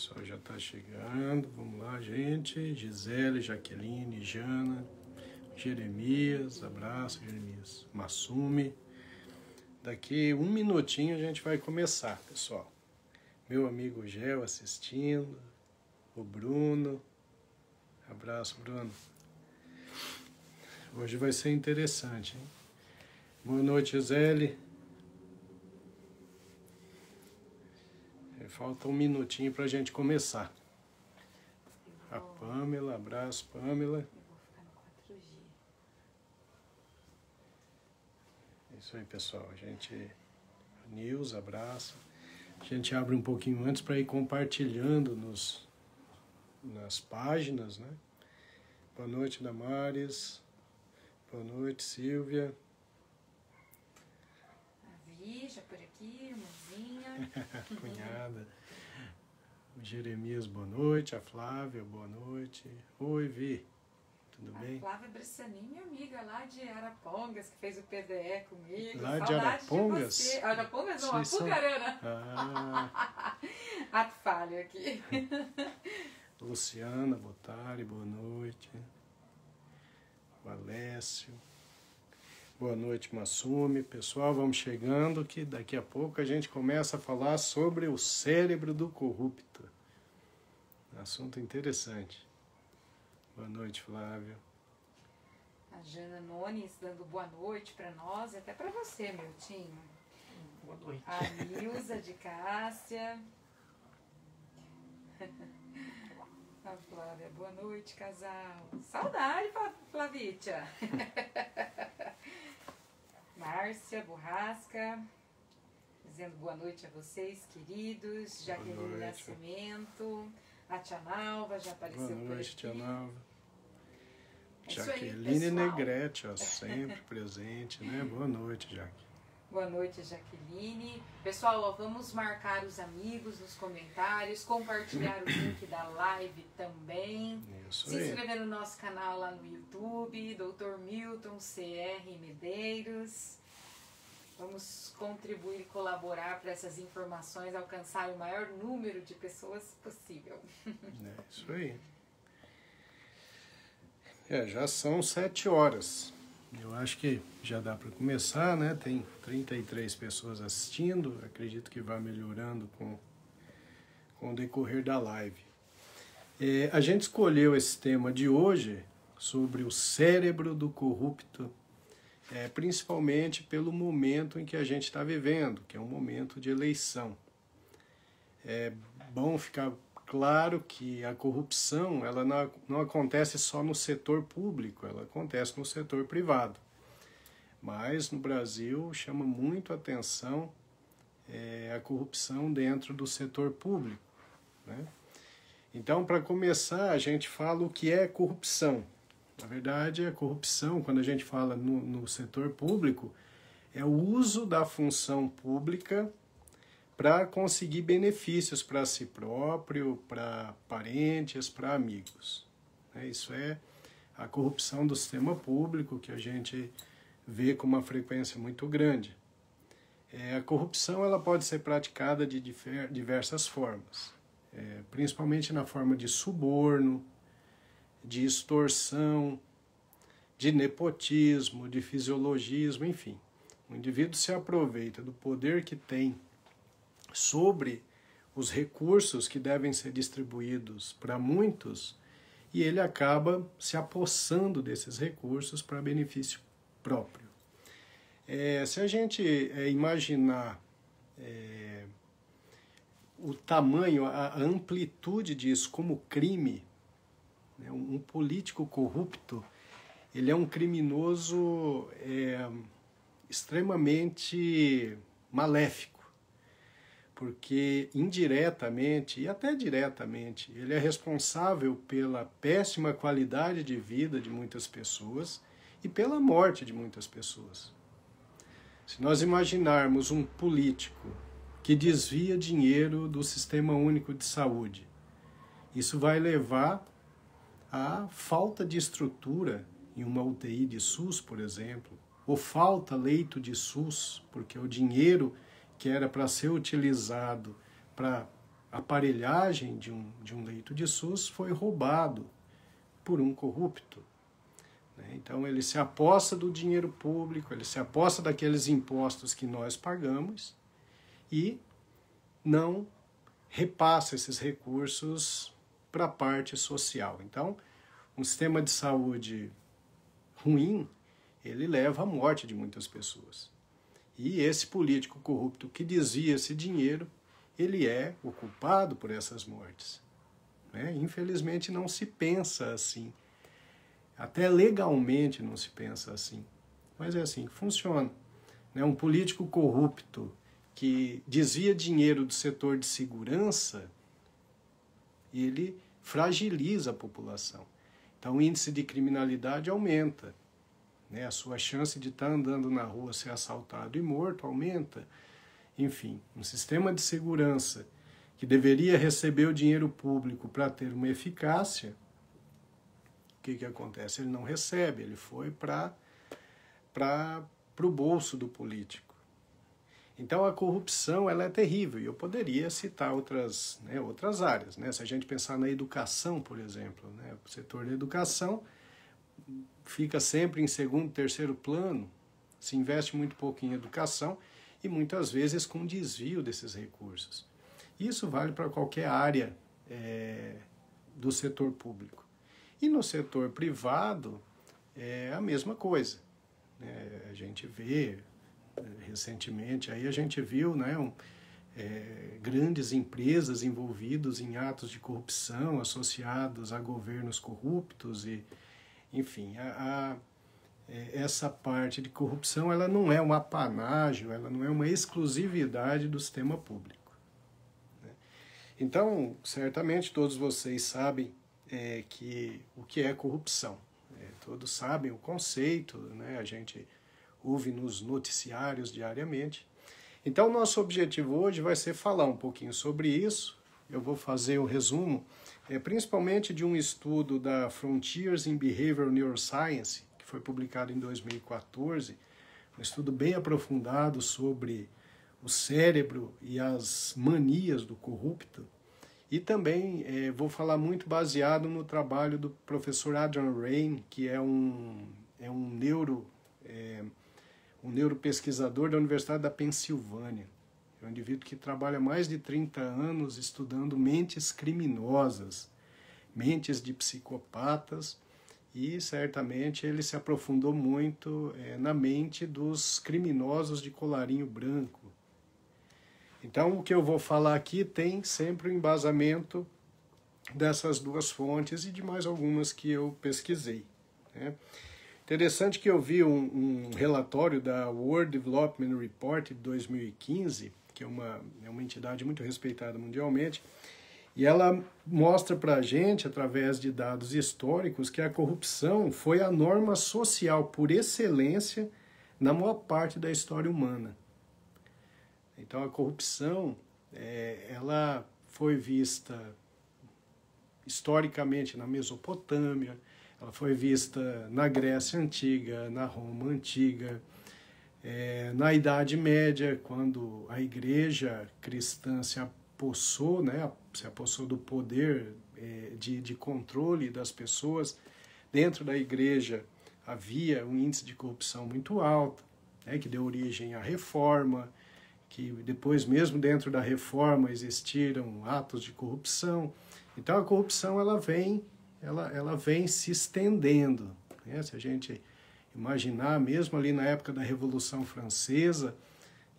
pessoal já está chegando. Vamos lá, gente. Gisele, Jaqueline, Jana, Jeremias. Abraço, Jeremias. Massumi. Daqui um minutinho a gente vai começar, pessoal. Meu amigo Gel assistindo. O Bruno. Abraço, Bruno. Hoje vai ser interessante, hein? Boa noite, Gisele. Falta um minutinho para a gente começar. A Pamela, abraço, Pamela. Eu vou ficar no 4G. É isso aí, pessoal. A gente... Nils, abraço. A gente abre um pouquinho antes para ir compartilhando nas páginas, né? Boa noite, Damares. Boa noite, Silvia. A Vi, já por aqui, irmãzinha. Cunhada. O Jeremias, boa noite. A Flávia, boa noite. Oi, Vi. Tudo bem? A Flávia Bressanin, minha amiga lá de Arapongas, que fez o PDE comigo. Lá de Saudade Arapongas? De você. Arapongas não, Vocês são- Apucarana. Ah, Ato falho aqui. Luciana, Botari, boa noite. O Alessio. Boa noite, Massumi. Pessoal, vamos chegando que daqui a pouco a gente começa a falar sobre o cérebro do corrupto. Assunto interessante. Boa noite, Flávio. A Jana Nunes dando boa noite pra nós e até pra você, meu time. Boa noite. A Nilza de Cássia. A Flávia, boa noite, casal. Saudade, Flavítia. Márcia Borrasca, dizendo boa noite a vocês, queridos. Jaqueline noite. Nascimento. A Tia Nalva já apareceu Boa por noite, aqui. Tia Nalva. É isso aí, Jaqueline pessoal. Negrete, ó, sempre presente, né? Boa noite, Jaque. Boa noite, Jaqueline. Pessoal, ó, vamos marcar os amigos nos comentários, compartilhar o link da live também. Isso Se aí. inscrever no nosso canal lá no YouTube, Dr. Milton CR Medeiros. Vamos contribuir e colaborar para essas informações alcançar o maior número de pessoas possível. É isso aí. Já são 7 horas. Eu acho que já dá para começar, né? Tem 33 pessoas assistindo. Acredito que vai melhorando com o decorrer da live. A gente escolheu esse tema de hoje sobre o cérebro do corrupto, principalmente pelo momento em que a gente está vivendo, que é um momento de eleição. É bom ficar claro que a corrupção ela não acontece só no setor público, ela acontece no setor privado. Mas no Brasil chama muito a atenção a corrupção dentro do setor público, né? Então, para começar, a gente fala o que é corrupção. Na verdade, a corrupção, quando a gente fala no setor público, é o uso da função pública para conseguir benefícios para si próprio, para parentes, para amigos. Isso é a corrupção do sistema público que a gente vê com uma frequência muito grande. A corrupção ela pode ser praticada de diversas formas, principalmente na forma de suborno, de extorsão, de nepotismo, de fisiologismo, enfim. O indivíduo se aproveita do poder que tem sobre os recursos que devem ser distribuídos para muitos e ele acaba se apossando desses recursos para benefício próprio. Se a gente imaginar o tamanho, a amplitude disso como crime, né, um político corrupto, ele é um criminoso extremamente maléfico, porque indiretamente e até diretamente ele é responsável pela péssima qualidade de vida de muitas pessoas e pela morte de muitas pessoas. Se nós imaginarmos um político que desvia dinheiro do Sistema Único de Saúde, isso vai levar à falta de estrutura em uma UTI de SUS, por exemplo, ou falta leito de SUS, porque o dinheiro que era para ser utilizado para aparelhagem de um leito de SUS foi roubado por um corrupto. Então ele se aposta do dinheiro público, ele se aposta daqueles impostos que nós pagamos e não repassa esses recursos para a parte social. Então, um sistema de saúde ruim, ele leva à morte de muitas pessoas. E esse político corrupto que desvia esse dinheiro, ele é o culpado por essas mortes. Infelizmente não se pensa assim. Até legalmente não se pensa assim. Mas é assim que funciona. Um político corrupto que desvia dinheiro do setor de segurança, ele fragiliza a população. Então o índice de criminalidade aumenta. A sua chance de estar andando na rua, ser assaltado e morto aumenta. Enfim, um sistema de segurança que deveria receber o dinheiro público para ter uma eficácia, o que acontece? Ele não recebe, ele foi para o bolso do político. Então a corrupção ela é terrível, e eu poderia citar outras áreas. Se a gente pensar na educação, por exemplo, o setor da educação fica sempre em segundo, terceiro plano, se investe muito pouco em educação e muitas vezes com desvio desses recursos. Isso vale para qualquer área do setor público. E no setor privado é a mesma coisa. A gente vê, recentemente, aí a gente viu grandes empresas envolvidas em atos de corrupção associados a governos corruptos e, enfim, essa parte de corrupção ela não é um apanágio, ela não é uma exclusividade do sistema público. Então, certamente todos vocês sabem o que é corrupção. Todos sabem o conceito, a gente ouve nos noticiários diariamente. Então, nosso objetivo hoje vai ser falar um pouquinho sobre isso. Eu vou fazer um resumo, principalmente de um estudo da Frontiers in Behavioral Neuroscience, que foi publicado em 2014, um estudo bem aprofundado sobre o cérebro e as manias do corrupto. E também vou falar muito baseado no trabalho do professor Adrian Raine, que é um neuropesquisador da Universidade da Pensilvânia. É um indivíduo que trabalha mais de 30 anos estudando mentes criminosas, mentes de psicopatas, e certamente ele se aprofundou muito na mente dos criminosos de colarinho branco. Então, o que eu vou falar aqui tem sempre o embasamento dessas duas fontes e de mais algumas que eu pesquisei. Interessante que eu vi um relatório da World Development Report de 2015, que é uma entidade muito respeitada mundialmente, e ela mostra para a gente, através de dados históricos, que a corrupção foi a norma social por excelência na maior parte da história humana. Então a corrupção, ela foi vista historicamente na Mesopotâmia, ela foi vista na Grécia Antiga, na Roma Antiga, na Idade Média, quando a igreja cristã se apossou do poder de controle das pessoas. Dentro da igreja havia um índice de corrupção muito alto, que deu origem à Reforma, que depois, mesmo dentro da Reforma, existiram atos de corrupção. Então a corrupção ela vem se estendendo. Se a gente imaginar, mesmo ali na época da Revolução Francesa,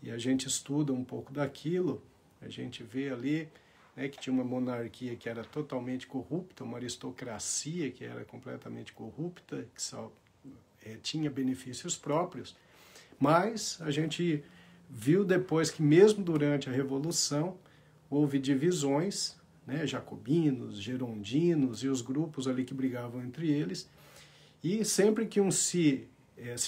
e a gente estuda um pouco daquilo, a gente vê ali que tinha uma monarquia que era totalmente corrupta, uma aristocracia que era completamente corrupta, que só tinha benefícios próprios, mas a gente viu depois que mesmo durante a Revolução houve divisões, jacobinos, gerondinos e os grupos ali que brigavam entre eles, e sempre que um se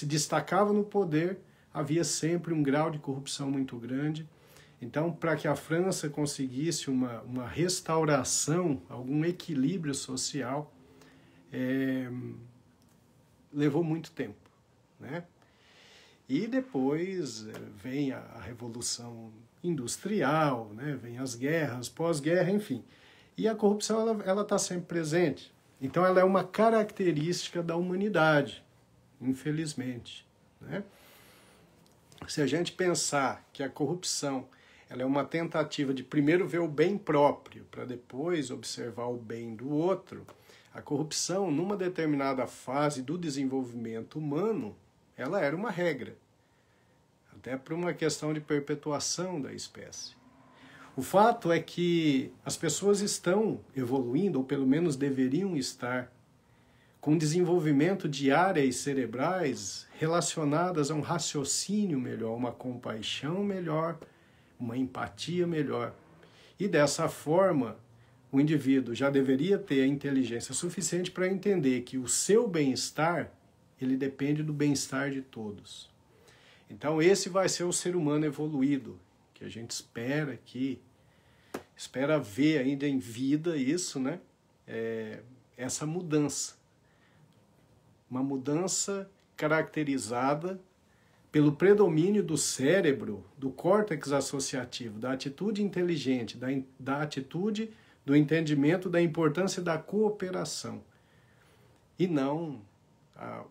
destacava no poder, havia sempre um grau de corrupção muito grande. Então, para que a França conseguisse uma restauração, algum equilíbrio social, levou muito tempo. E depois vem a Revolução Industrial, né? Vem as guerras, pós-guerra, enfim. E a corrupção ela está sempre presente. Então ela é uma característica da humanidade, infelizmente, né? Se a gente pensar que a corrupção ela é uma tentativa de primeiro ver o bem próprio, para depois observar o bem do outro, a corrupção, numa determinada fase do desenvolvimento humano, ela era uma regra, até por uma questão de perpetuação da espécie. O fato é que as pessoas estão evoluindo, ou pelo menos deveriam estar, com desenvolvimento de áreas cerebrais relacionadas a um raciocínio melhor, uma compaixão melhor, uma empatia melhor. E dessa forma, o indivíduo já deveria ter a inteligência suficiente para entender que o seu bem-estar, ele depende do bem-estar de todos. Então esse vai ser o ser humano evoluído, que a gente espera ver ainda em vida isso, né? Essa mudança. Uma mudança caracterizada pelo predomínio do cérebro, do córtex associativo, da atitude inteligente, da atitude do entendimento da importância da cooperação. E não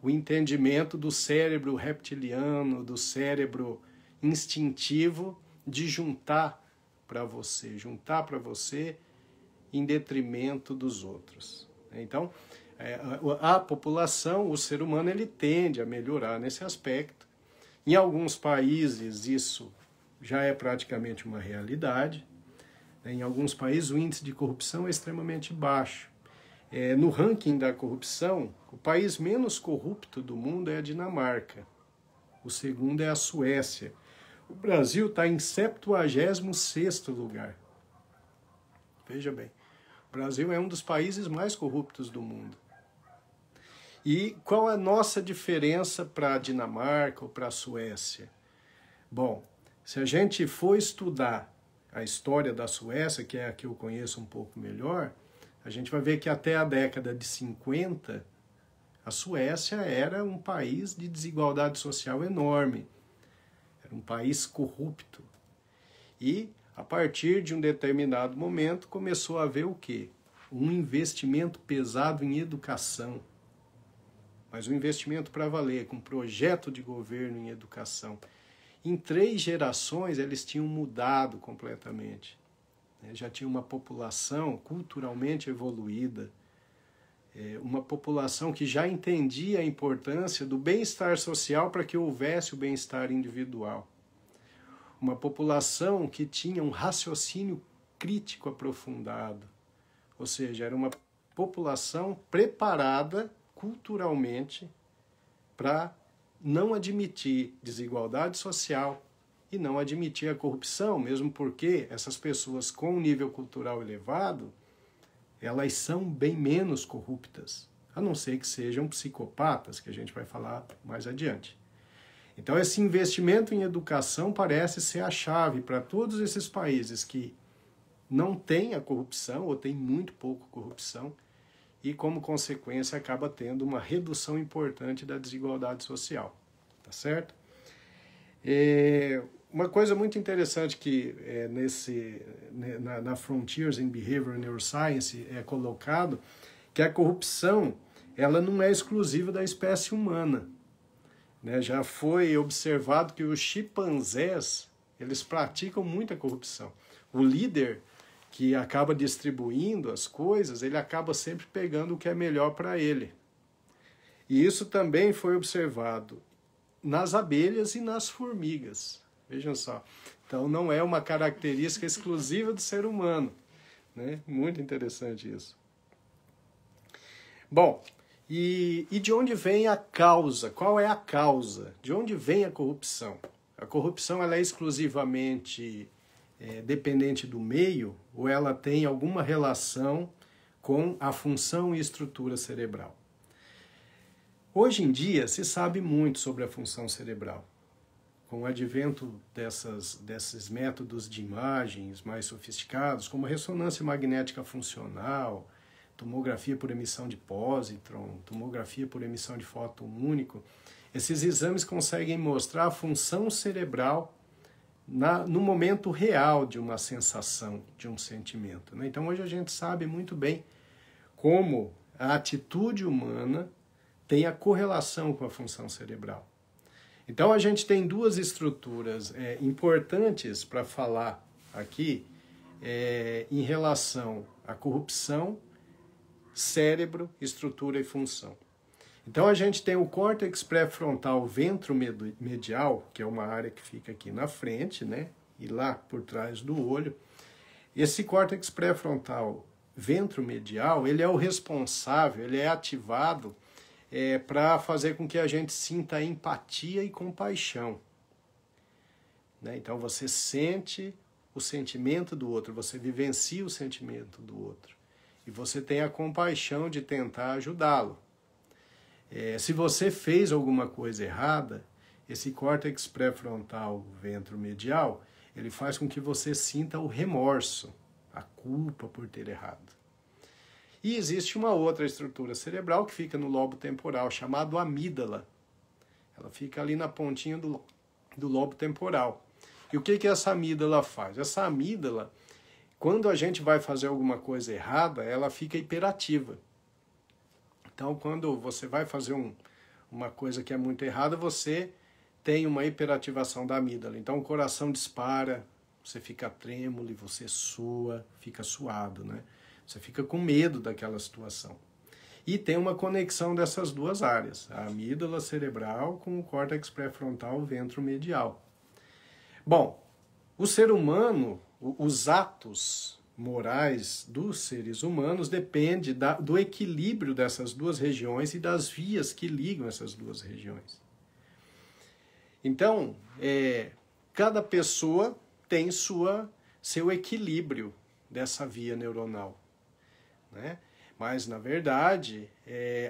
o entendimento do cérebro reptiliano, do cérebro instintivo de juntar para você em detrimento dos outros. Então, a população, o ser humano, ele tende a melhorar nesse aspecto. Em alguns países isso já é praticamente uma realidade. Em alguns países o índice de corrupção é extremamente baixo. No ranking da corrupção, o país menos corrupto do mundo é a Dinamarca. O segundo é a Suécia. O Brasil está em 76º lugar. Veja bem, o Brasil é um dos países mais corruptos do mundo. E qual é a nossa diferença para a Dinamarca ou para a Suécia? Bom, se a gente for estudar a história da Suécia, que é a que eu conheço um pouco melhor, a gente vai ver que até a década de 50, a Suécia era um país de desigualdade social enorme. Era um país corrupto. E, a partir de um determinado momento, começou a haver o quê? Um investimento pesado em educação. Mas um investimento para valer, com um projeto de governo em educação. Em 3 gerações, eles tinham mudado completamente. Já tinha uma população culturalmente evoluída, uma população que já entendia a importância do bem-estar social para que houvesse o bem-estar individual. Uma população que tinha um raciocínio crítico aprofundado, ou seja, era uma população preparada culturalmente para não admitir desigualdade social e não admitir a corrupção, mesmo porque essas pessoas com um nível cultural elevado, elas são bem menos corruptas, a não ser que sejam psicopatas, que a gente vai falar mais adiante. Então esse investimento em educação parece ser a chave para todos esses países que não têm a corrupção ou têm muito pouco corrupção e, como consequência, acaba tendo uma redução importante da desigualdade social. Tá certo? Uma coisa muito interessante que na Frontiers in Behavioral Neuroscience é colocado, que a corrupção ela não é exclusiva da espécie humana. Já foi observado que os chimpanzés eles praticam muita corrupção. O líder que acaba distribuindo as coisas, ele acaba sempre pegando o que é melhor para ele. E isso também foi observado nas abelhas e nas formigas. Vejam só. Então não é uma característica exclusiva do ser humano. Muito interessante isso. Bom, e de onde vem a causa? Qual é a causa? De onde vem a corrupção? A corrupção ela é exclusivamente dependente do meio ou ela tem alguma relação com a função e estrutura cerebral? Hoje em dia se sabe muito sobre a função cerebral. Com o advento desses métodos de imagens mais sofisticados, como ressonância magnética funcional, tomografia por emissão de pósitron, tomografia por emissão de fóton único, Esses exames conseguem mostrar a função cerebral no momento real de uma sensação, de um sentimento, né? Então hoje a gente sabe muito bem como a atitude humana tem a correlação com a função cerebral. Então a gente tem duas estruturas importantes para falar aqui em relação à corrupção, cérebro, estrutura e função. Então a gente tem o córtex pré-frontal ventromedial, que é uma área que fica aqui na frente, né, e lá por trás do olho. Esse córtex pré-frontal ventromedial, ele é o responsável, ele é ativado para fazer com que a gente sinta empatia e compaixão, né? Então você sente o sentimento do outro, você vivencia o sentimento do outro e você tem a compaixão de tentar ajudá-lo. Se você fez alguma coisa errada, esse córtex pré-frontal ventromedial, ele faz com que você sinta o remorso, a culpa por ter errado. E existe uma outra estrutura cerebral que fica no lobo temporal, chamado amígdala. Ela fica ali na pontinha do lobo temporal. E o que essa amígdala faz? Essa amígdala, quando a gente vai fazer alguma coisa errada, ela fica hiperativa. Então, quando você vai fazer uma coisa que é muito errada, você tem uma hiperativação da amígdala. Então, o coração dispara, você fica trêmulo e você sua, fica suado, né? Você fica com medo daquela situação. E tem uma conexão dessas duas áreas, a amígdala cerebral com o córtex pré-frontal ventromedial. Bom, o ser humano, os atos morais dos seres humanos depende do equilíbrio dessas duas regiões e das vias que ligam essas duas regiões. Então, cada pessoa tem seu equilíbrio dessa via neuronal, né? Mas, na verdade,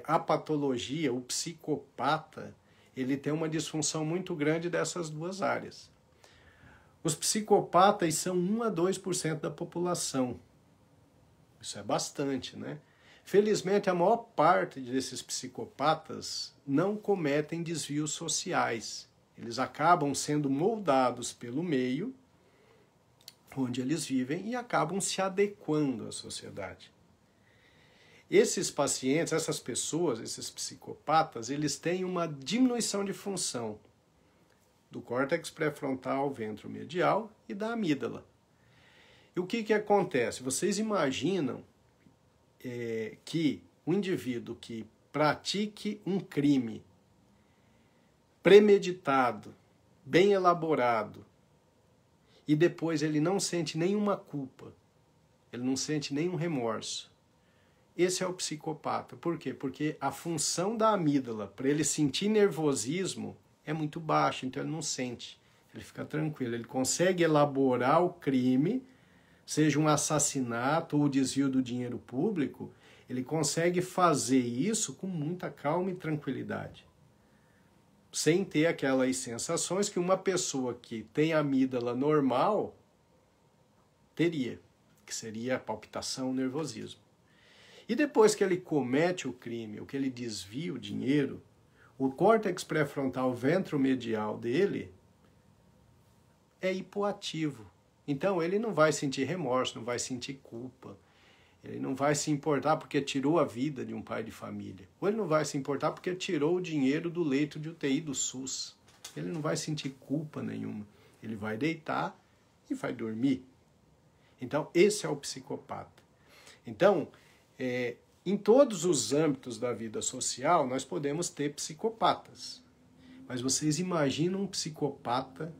a patologia, o psicopata, ele tem uma disfunção muito grande dessas duas áreas. Os psicopatas são 1 a 2% da população. Isso é bastante, né? Felizmente, a maior parte desses psicopatas não cometem desvios sociais. Eles acabam sendo moldados pelo meio onde eles vivem e acabam se adequando à sociedade. Esses pacientes, essas pessoas, esses psicopatas, eles têm uma diminuição de função do córtex pré-frontal ventromedial e da amígdala. E o que acontece? Vocês imaginam que um indivíduo que pratique um crime premeditado, bem elaborado, e depois ele não sente nenhuma culpa, ele não sente nenhum remorso. Esse é o psicopata. Por quê? Porque a função da amígdala, para ele sentir nervosismo, é muito baixa, então ele não sente. Ele fica tranquilo, ele consegue elaborar o crime, seja um assassinato ou desvio do dinheiro público, ele consegue fazer isso com muita calma e tranquilidade. Sem ter aquelas sensações que uma pessoa que tem amígdala normal teria, que seria palpitação, nervosismo. E depois que ele comete o crime, ou que ele desvia o dinheiro, o córtex pré-frontal ventromedial dele é hipoativo. Então ele não vai sentir remorso, não vai sentir culpa. Ele não vai se importar porque tirou a vida de um pai de família. Ou ele não vai se importar porque tirou o dinheiro do leito de UTI do SUS. Ele não vai sentir culpa nenhuma. Ele vai deitar e vai dormir. Então esse é o psicopata. Então, em todos os âmbitos da vida social, nós podemos ter psicopatas. Mas vocês imaginam um psicopata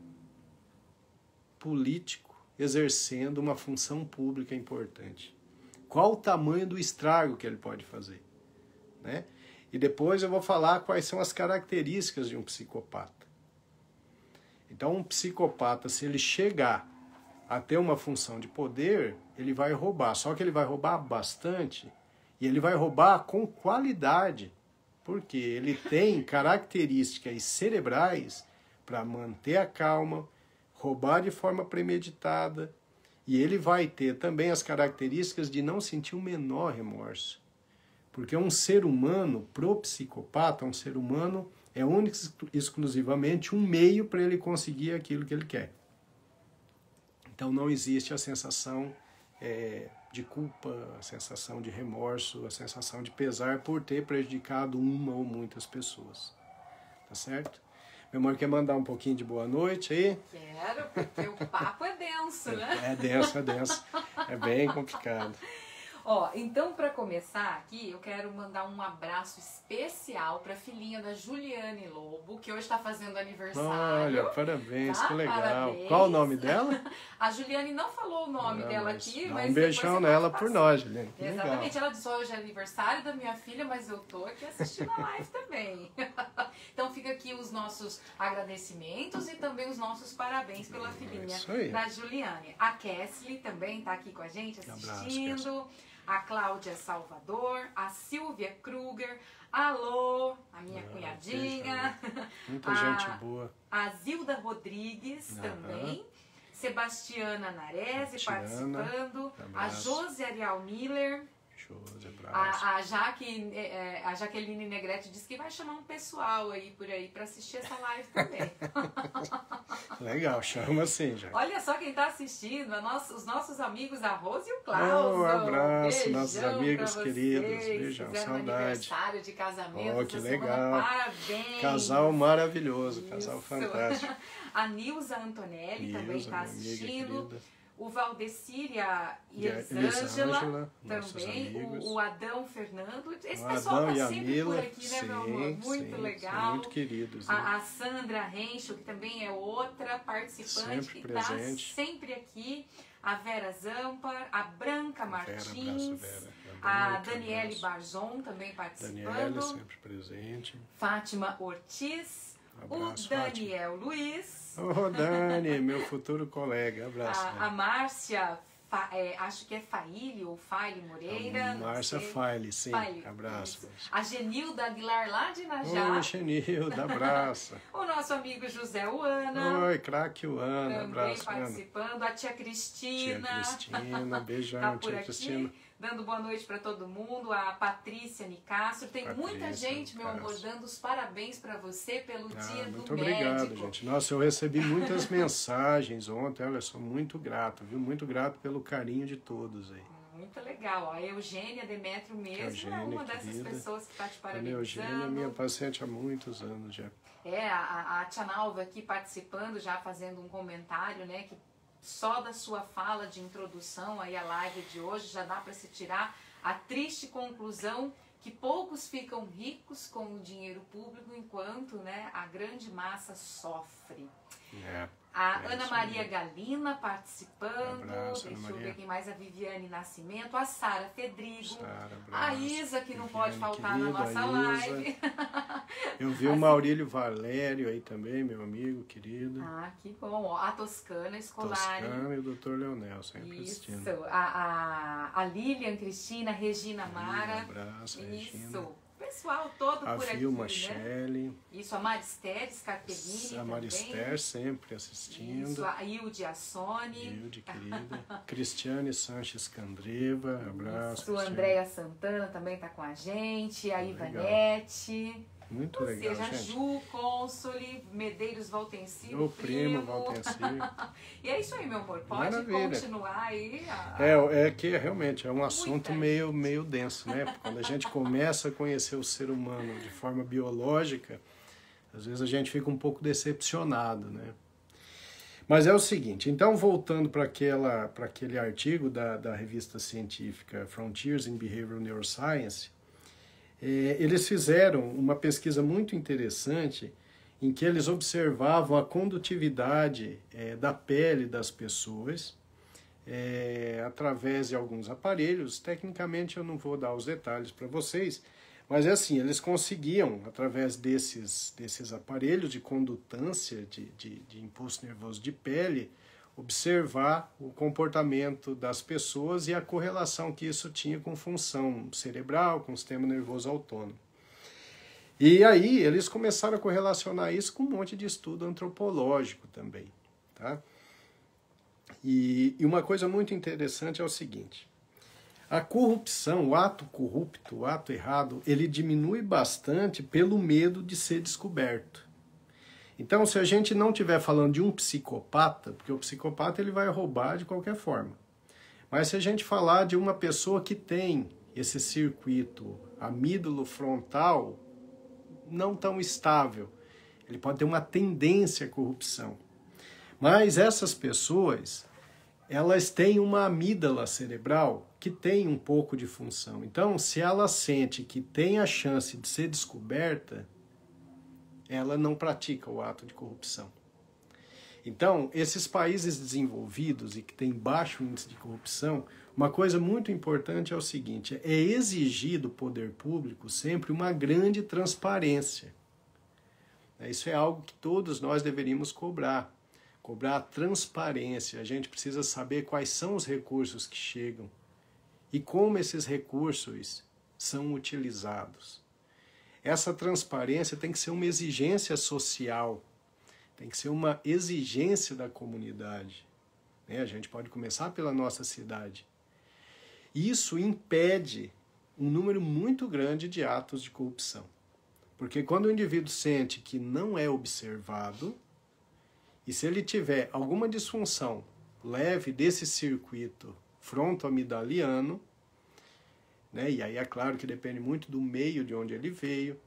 político exercendo uma função pública importante? Qual o tamanho do estrago que ele pode fazer, né? E depois eu vou falar quais são as características de um psicopata. Então, um psicopata, se ele chegar a ter uma função de poder, ele vai roubar. Só que ele vai roubar bastante e ele vai roubar com qualidade, porque ele tem características cerebrais para manter a calma, roubar de forma premeditada, e ele vai ter também as características de não sentir o menor remorso. Porque um ser humano, pro psicopata, um ser humano é única e exclusivamente um meio para ele conseguir aquilo que ele quer. Então não existe a sensação de culpa, a sensação de remorso, a sensação de pesar por ter prejudicado uma ou muitas pessoas. Tá certo? Meu amor, quer mandar um pouquinho de boa noite aí? Quero, porque o papo é denso, né? É denso, é denso. É bem complicado. Ó, então para começar aqui, eu quero mandar um abraço especial para a filhinha da Juliane Lobo, que hoje está fazendo aniversário. Olha, parabéns, tá? que legal. Parabéns. Qual o nome dela? A Juliane não falou o nome dela aqui, mas um beijão nela por nós, Juliane. Exatamente, legal. ela disse, hoje é aniversário da minha filha, mas eu tô aqui assistindo a live também. Então fica aqui os nossos agradecimentos e também os nossos parabéns pela filhinha da Juliane. A Kesley também está aqui com a gente assistindo. Abraço, a Cláudia Salvador, a Silvia Kruger, alô, a minha cunhadinha. Muita gente boa. A Zilda Rodrigues também. Sebastiana Narese participando. Abraço. A Josi Ariel Miller. A Jaqueline Negrete disse que vai chamar um pessoal aí por aí para assistir essa live também. Legal, chama sim, já. Olha só quem está assistindo, os nossos amigos a Rose e o Klaus. Um abraço, beijão nossos amigos queridos. Beijão, saudade. Aniversário de casamento. Oh, que legal. Parabéns. Casal maravilhoso, casal fantástico. A Nilza Antonelli também está assistindo. O Valdecíria e Elisângela também, o Adão Fernando, esse pessoal está sempre por aqui, né, meu amor? Muito legal. São muito queridos. Né? A Sandra Rencho, que também é outra participante, que está sempre aqui. A Vera Zampar, a Branca Martins, a Daniele Barzon também participando. Daniele sempre presente. Fátima Ortiz. Abraço, o Daniel Fátima. Luiz. Ô, Dani, meu futuro colega. Abraço. A Márcia, acho que é Faile ou Faile Moreira. Márcia Faile, sim. Faile, abraço. A Genilda Aguilar, lá de Najá. Oi, Genilda, abraço. O nosso amigo José Uana. Oi, craque Uana, abraço. Também participando. A tia Cristina. Tia Cristina, beijão, tá por tia aqui. Cristina. Dando boa noite para todo mundo, a Patrícia Nicastro. Tem muita gente, meu amor, dando os parabéns para você pelo Dia do Médico. Muito obrigado, gente. Nossa, eu recebi muitas mensagens ontem, olha, sou muito grato, viu? Muito grato pelo carinho de todos aí. Muito legal. A Eugênia Demétrio mesmo é uma dessas pessoas que está te parabenizando. A Eugênia é minha paciente há muitos anos já. A Tia Nalva aqui participando, já fazendo um comentário, né, que só da sua fala de introdução aí à live de hoje já dá para se tirar a triste conclusão que poucos ficam ricos com o dinheiro público enquanto, né, a grande massa sofre. A Ana Maria Galina participando, deixa eu ver quem mais, a Viviane Nascimento, a Sara Fedrigo, a Isa, que não pode faltar na nossa live. Eu vi o Maurílio Valério aí também, meu amigo querido. Ah, que bom. A Toscana Escolari. Toscana e o Dr. Leonel, sempre assistindo. Isso. A Lilian Cristina, Regina Mara. Um abraço, Regina. Isso. Pessoal todo por aqui, A Vilma Shelley. Isso, a Marister Scarpellini. A Marister sempre assistindo. Isso, a Hilde Assone. Hilde, querida. Cristiane Sanches Candreva, abraço. Isso, a Andréia Santana também está com a gente. A Ivanete. Muito legal, gente. Ju, Console, Medeiros Valtencir, o primo Valtencir. E é isso aí, meu amor. Pode continuar aí. É que realmente é um assunto meio denso, né? Quando a gente começa a conhecer o ser humano de forma biológica, às vezes a gente fica um pouco decepcionado, né? Mas é o seguinte, então voltando para aquele artigo da revista científica Frontiers in Behavioral Neuroscience, eles fizeram uma pesquisa muito interessante em que eles observavam a condutividade da pele das pessoas através de alguns aparelhos. Tecnicamente eu não vou dar os detalhes para vocês, mas é assim, eles conseguiam, através desses aparelhos de condutância de impulso nervoso de pele, observar o comportamento das pessoas e a correlação que isso tinha com função cerebral, com o sistema nervoso autônomo. E aí eles começaram a correlacionar isso com um monte de estudo antropológico também. Tá? E uma coisa muito interessante é o seguinte, A corrupção, o ato corrupto, o ato errado, ele diminui bastante pelo medo de ser descoberto. Então, se a gente não estiver falando de um psicopata, porque o psicopata ele vai roubar de qualquer forma, mas se a gente falar de uma pessoa que tem esse circuito amígdalo frontal não tão estável, ele pode ter uma tendência à corrupção. Mas essas pessoas, elas têm uma amígdala cerebral que tem um pouco de função. Então, se ela sente que tem a chance de ser descoberta, ela não pratica o ato de corrupção. Então, esses países desenvolvidos e que têm baixo índice de corrupção, uma coisa muito importante é o seguinte, é exigir do poder público sempre uma grande transparência. Isso é algo que todos nós deveríamos cobrar. Cobrar transparência. A gente precisa saber quais são os recursos que chegam e como esses recursos são utilizados. Essa transparência tem que ser uma exigência social, tem que ser uma exigência da comunidade. A gente pode começar pela nossa cidade. Isso impede um número muito grande de atos de corrupção. Porque quando o indivíduo sente que não é observado, e se ele tiver alguma disfunção leve desse circuito frontoamidaliano, e aí é claro que depende muito do meio de onde ele veio,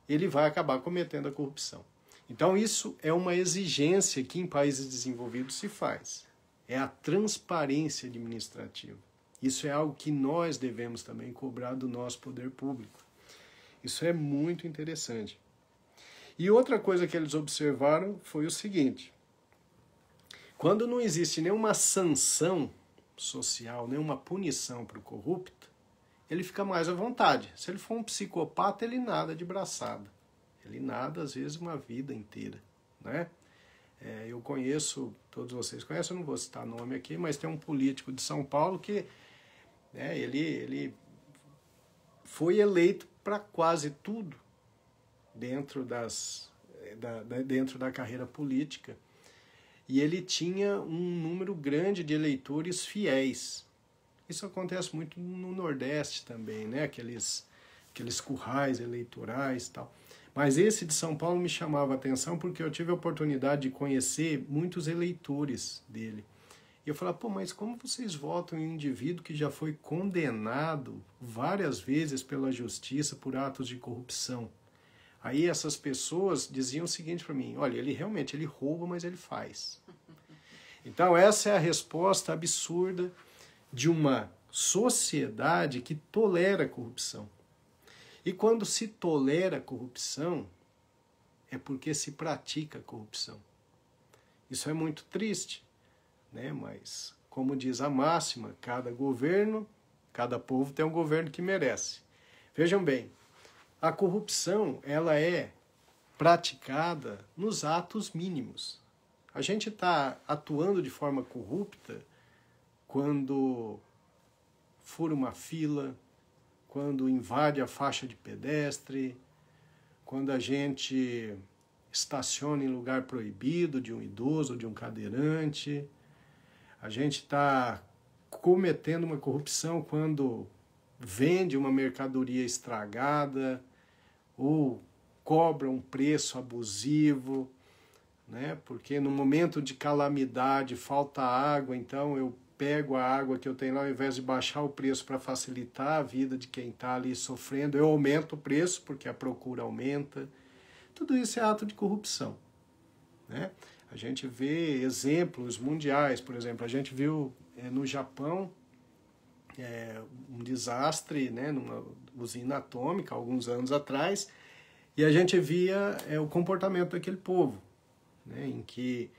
ele vai acabar cometendo a corrupção. Então isso é uma exigência que em países desenvolvidos se faz. É a transparência administrativa. Isso é algo que nós devemos também cobrar do nosso poder público. Isso é muito interessante. E outra coisa que eles observaram foi o seguinte: quando não existe nenhuma sanção social, nenhuma punição para o corrupto, ele fica mais à vontade. Se ele for um psicopata, ele nada de braçada. Ele nada, às vezes, uma vida inteira. Eu conheço, todos vocês conhecem, eu não vou citar nome aqui, mas tem um político de São Paulo que ele foi eleito para quase tudo dentro da carreira política. E ele tinha um número grande de eleitores fiéis. Isso acontece muito no Nordeste também, aqueles currais eleitorais e tal. Mas esse de São Paulo me chamava a atenção porque eu tive a oportunidade de conhecer muitos eleitores dele. E eu falava, mas como vocês votam em um indivíduo que já foi condenado várias vezes pela justiça por atos de corrupção? Aí essas pessoas diziam o seguinte para mim, olha, ele rouba, mas ele faz. Então essa é a resposta absurda de uma sociedade que tolera a corrupção. E quando se tolera a corrupção, é porque se pratica a corrupção. Isso é muito triste, mas, como diz a máxima, cada governo, cada povo tem um governo que merece. Vejam bem, a corrupção ela é praticada nos atos mínimos. A gente está atuando de forma corrupta quando fura uma fila, quando invade a faixa de pedestre, quando a gente estaciona em lugar proibido de um idoso, de um cadeirante. A gente está cometendo uma corrupção quando vende uma mercadoria estragada ou cobra um preço abusivo, porque no momento de calamidade falta água, então eu pego a água que eu tenho lá, ao invés de baixar o preço para facilitar a vida de quem está ali sofrendo, eu aumento o preço porque a procura aumenta. Tudo isso é ato de corrupção. A gente vê exemplos mundiais, por exemplo, a gente viu no Japão um desastre, numa usina atômica, alguns anos atrás, e a gente via o comportamento daquele povo, em que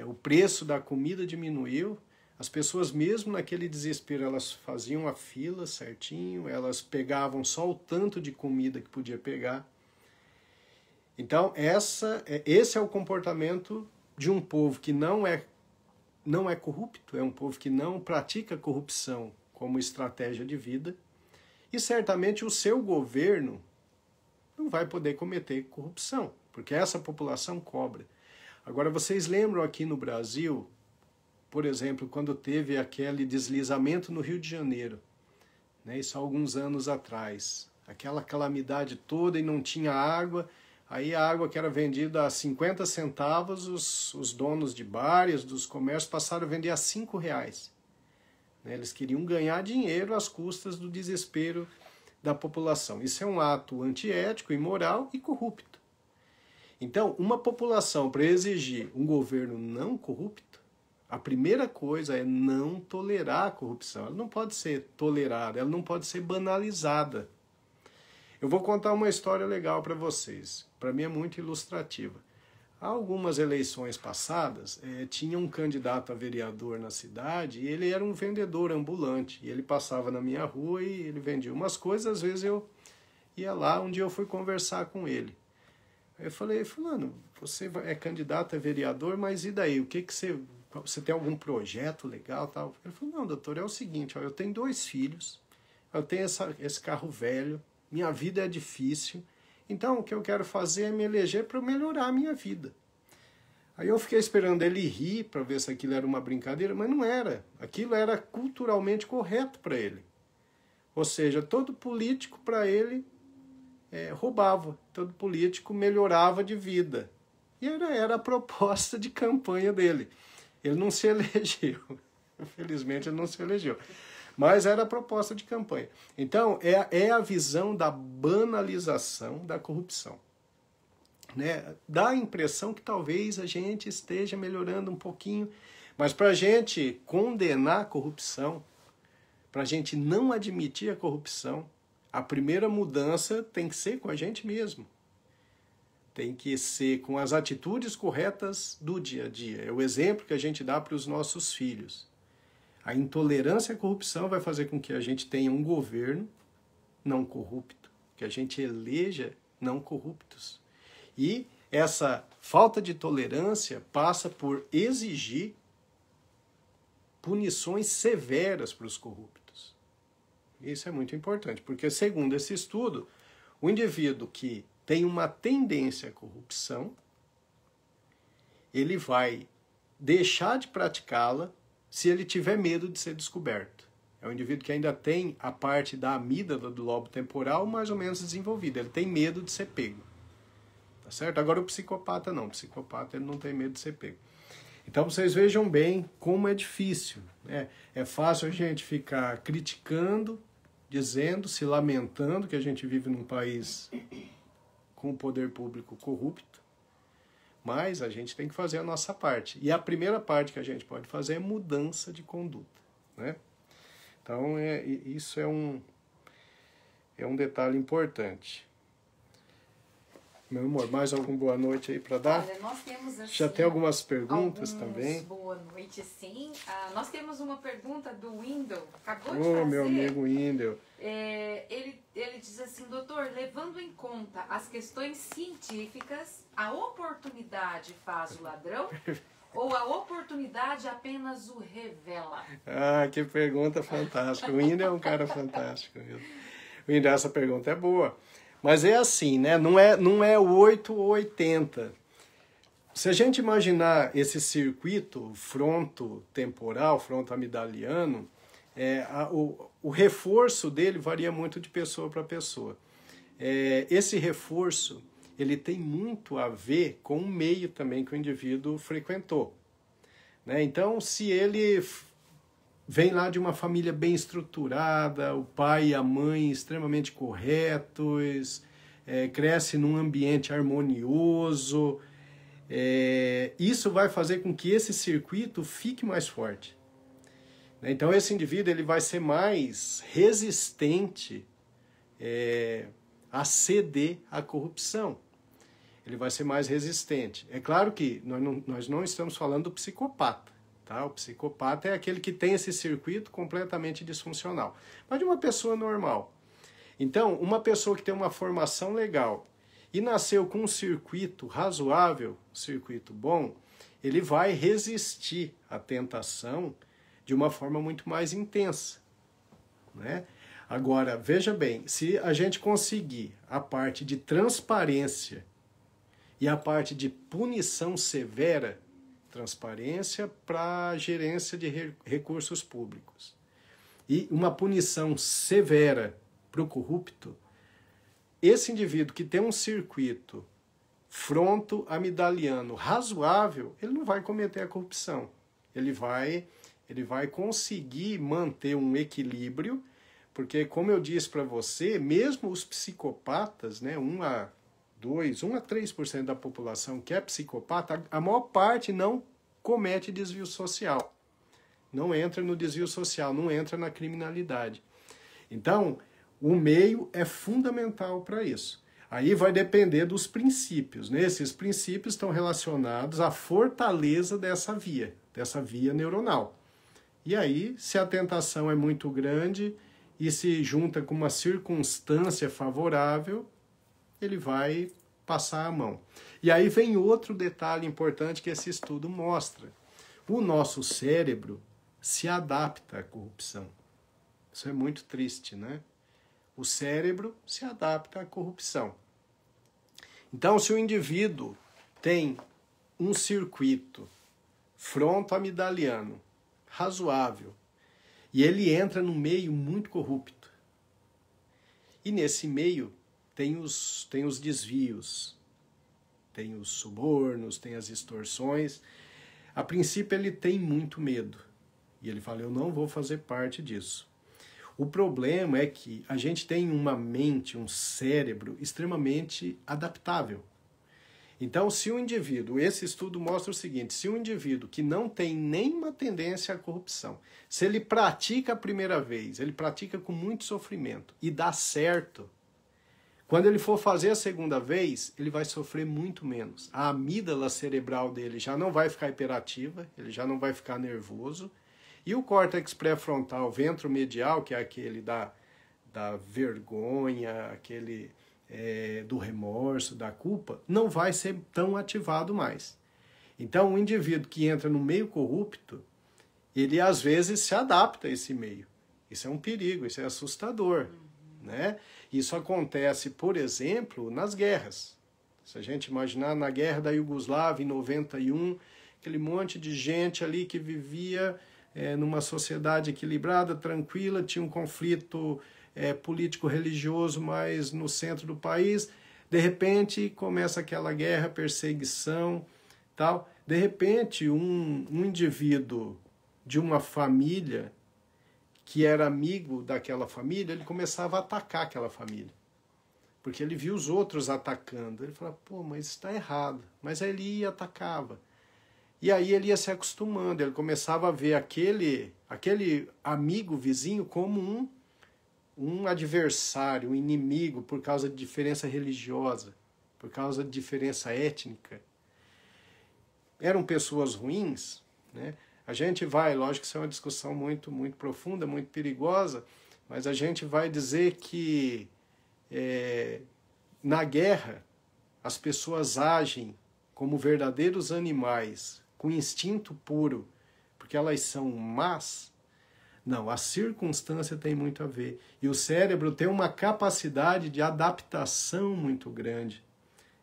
o preço da comida diminuiu. As pessoas, mesmo naquele desespero, elas faziam a fila certinho, elas pegavam só o tanto de comida que podia pegar. Então, esse é o comportamento de um povo que não é corrupto, é um povo que não pratica corrupção como estratégia de vida, e certamente o seu governo não vai poder cometer corrupção, porque essa população cobra. Agora, vocês lembram aqui no Brasil, por exemplo, quando teve aquele deslizamento no Rio de Janeiro, né? Isso há alguns anos atrás. Aquela calamidade toda e não tinha água. Aí a água que era vendida a 50 centavos, os donos de bares, dos comércios, passaram a vender a R$5. Né? Eles queriam ganhar dinheiro às custas do desespero da população. Isso é um ato antiético, imoral e corrupto. Então, uma população, para exigir um governo não corrupto, a primeira coisa é não tolerar a corrupção. Ela não pode ser tolerada, ela não pode ser banalizada. Eu vou contar uma história legal para vocês. Para mim é muito ilustrativa. Há algumas eleições passadas, tinha um candidato a vereador na cidade e ele era um vendedor ambulante. E ele passava na minha rua e ele vendia umas coisas. Às vezes eu ia lá, um dia eu fui conversar com ele. Aí eu falei, fulano, você é candidato a vereador, mas e daí? O que você tem algum projeto legal? Tal? Ele falou, não, doutor, é o seguinte, ó, eu tenho 2 filhos, eu tenho esse carro velho, minha vida é difícil, então o que eu quero fazer é me eleger para melhorar a minha vida. Aí eu fiquei esperando ele rir para ver se aquilo era uma brincadeira, mas não era. Aquilo era culturalmente correto para ele. Ou seja, todo político para ele roubava, todo político melhorava de vida. E era a proposta de campanha dele. Ele não se elegeu, infelizmente ele não se elegeu. Mas era a proposta de campanha. Então, é a visão da banalização da corrupção. Né? Dá a impressão que talvez a gente esteja melhorando um pouquinho, mas para a gente condenar a corrupção, para a gente não admitir a corrupção, a primeira mudança tem que ser com a gente mesmo. Tem que ser com as atitudes corretas do dia a dia. É o exemplo que a gente dá para os nossos filhos. A intolerância à corrupção vai fazer com que a gente tenha um governo não corrupto, que a gente eleja não corruptos. E essa falta de tolerância passa por exigir punições severas para os corruptos. Isso é muito importante, porque segundo esse estudo, o indivíduo que tem uma tendência à corrupção, ele vai deixar de praticá-la se ele tiver medo de ser descoberto. É um indivíduo que ainda tem a parte da amígdala do lobo temporal mais ou menos desenvolvida. Ele tem medo de ser pego. Tá certo? Agora o psicopata não. O psicopata ele não tem medo de ser pego. Então vocês vejam bem como é difícil. Né? É fácil a gente ficar criticando, dizendo, se lamentando que a gente vive num país com o poder público corrupto. Mas a gente tem que fazer a nossa parte. E a primeira parte que a gente pode fazer é mudança de conduta. Né? Então, isso é um detalhe importante. Meu amor, mais alguma boa noite aí para dar? Olha, nós temos assim, já tem algumas perguntas também. Boa noite, sim. Nós temos uma pergunta do Wendel, acabou de fazer. Meu amigo Wendel. Ele diz assim, doutor, levando em conta as questões científicas, a oportunidade faz o ladrão ou a oportunidade apenas o revela? Que pergunta fantástica. O Wendel é um cara fantástico. Wendel, essa pergunta é boa. Mas é assim, né? Não é 8 ou 80. Se a gente imaginar esse circuito frontotemporal, frontoamidaliano, o reforço dele varia muito de pessoa para pessoa. Esse reforço ele tem muito a ver com o meio também que o indivíduo frequentou. Né? Então, se ele vem lá de uma família bem estruturada, o pai e a mãe extremamente corretos, cresce num ambiente harmonioso, isso vai fazer com que esse circuito fique mais forte. Então esse indivíduo ele vai ser mais resistente a ceder à corrupção. Ele vai ser mais resistente. É claro que nós não estamos falando do psicopata. Tá? O psicopata é aquele que tem esse circuito completamente disfuncional. Mas de uma pessoa normal. Então, uma pessoa que tem uma formação legal e nasceu com um circuito razoável, um circuito bom, ele vai resistir à tentação de uma forma muito mais intensa. Né? Agora, veja bem, se a gente conseguir a parte de transparência e a parte de punição severa, transparência para a gerência de recursos públicos e uma punição severa para o corrupto, esse indivíduo que tem um circuito fronto-amidaliano razoável, ele não vai cometer a corrupção. Ele vai conseguir manter um equilíbrio, porque, como eu disse para você, mesmo os psicopatas, né, 1 a 3% da população que é psicopata, a maior parte não comete desvio social. Não entra no desvio social, não entra na criminalidade. Então, o meio é fundamental para isso. Aí vai depender dos princípios, né? Esses princípios estão relacionados à fortaleza dessa via neuronal. E aí, se a tentação é muito grande e se junta com uma circunstância favorável, ele vai passar a mão. E aí vem outro detalhe importante que esse estudo mostra. O nosso cérebro se adapta à corrupção. Isso é muito triste, né? O cérebro se adapta à corrupção. Então, se o indivíduo tem um circuito fronto-amidaliano razoável e ele entra num meio muito corrupto, e nesse meio tem os desvios, tem os subornos, tem as extorsões, a princípio ele tem muito medo. E ele fala, eu não vou fazer parte disso. O problema é que a gente tem uma mente, um cérebro extremamente adaptável. Então, se o indivíduo, esse estudo mostra o seguinte, se um indivíduo que não tem nenhuma tendência à corrupção, se ele pratica a primeira vez, ele pratica com muito sofrimento e dá certo, quando ele for fazer a segunda vez, ele vai sofrer muito menos. A amígdala cerebral dele já não vai ficar hiperativa, ele já não vai ficar nervoso, e o córtex pré-frontal ventromedial, que é aquele da vergonha, aquele do remorso, da culpa, não vai ser tão ativado mais. Então, o indivíduo que entra no meio corrupto, ele às vezes se adapta a esse meio. Isso é um perigo, isso é assustador, né? Isso acontece, por exemplo, nas guerras. Se a gente imaginar na guerra da Iugoslávia, em 91, aquele monte de gente ali que vivia numa sociedade equilibrada, tranquila, tinha um conflito político-religioso mais no centro do país, de repente começa aquela guerra, perseguição, tal. De repente um indivíduo de uma família que era amigo daquela família, ele começava a atacar aquela família, porque ele via os outros atacando, ele falava, pô, mas isso está errado, mas aí ele ia e atacava. E aí ele ia se acostumando, ele começava a ver aquele amigo vizinho como um adversário, um inimigo, por causa de diferença religiosa, por causa de diferença étnica. Eram pessoas ruins, né? A gente vai, lógico que isso é uma discussão muito, muito profunda, muito perigosa, mas a gente vai dizer que na guerra as pessoas agem como verdadeiros animais, com instinto puro, porque elas são más. Não, a circunstância tem muito a ver. E o cérebro tem uma capacidade de adaptação muito grande.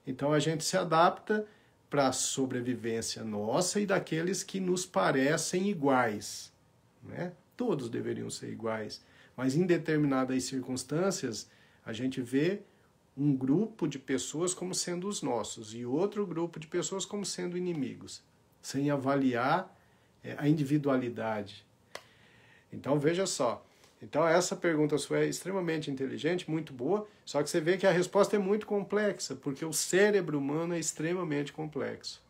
Então a gente se adapta para a sobrevivência nossa e daqueles que nos parecem iguais, né? Todos deveriam ser iguais, mas em determinadas circunstâncias a gente vê um grupo de pessoas como sendo os nossos e outro grupo de pessoas como sendo inimigos, sem avaliar a individualidade. Então veja só, então essa pergunta sua é extremamente inteligente, muito boa, só que você vê que a resposta é muito complexa, porque o cérebro humano é extremamente complexo.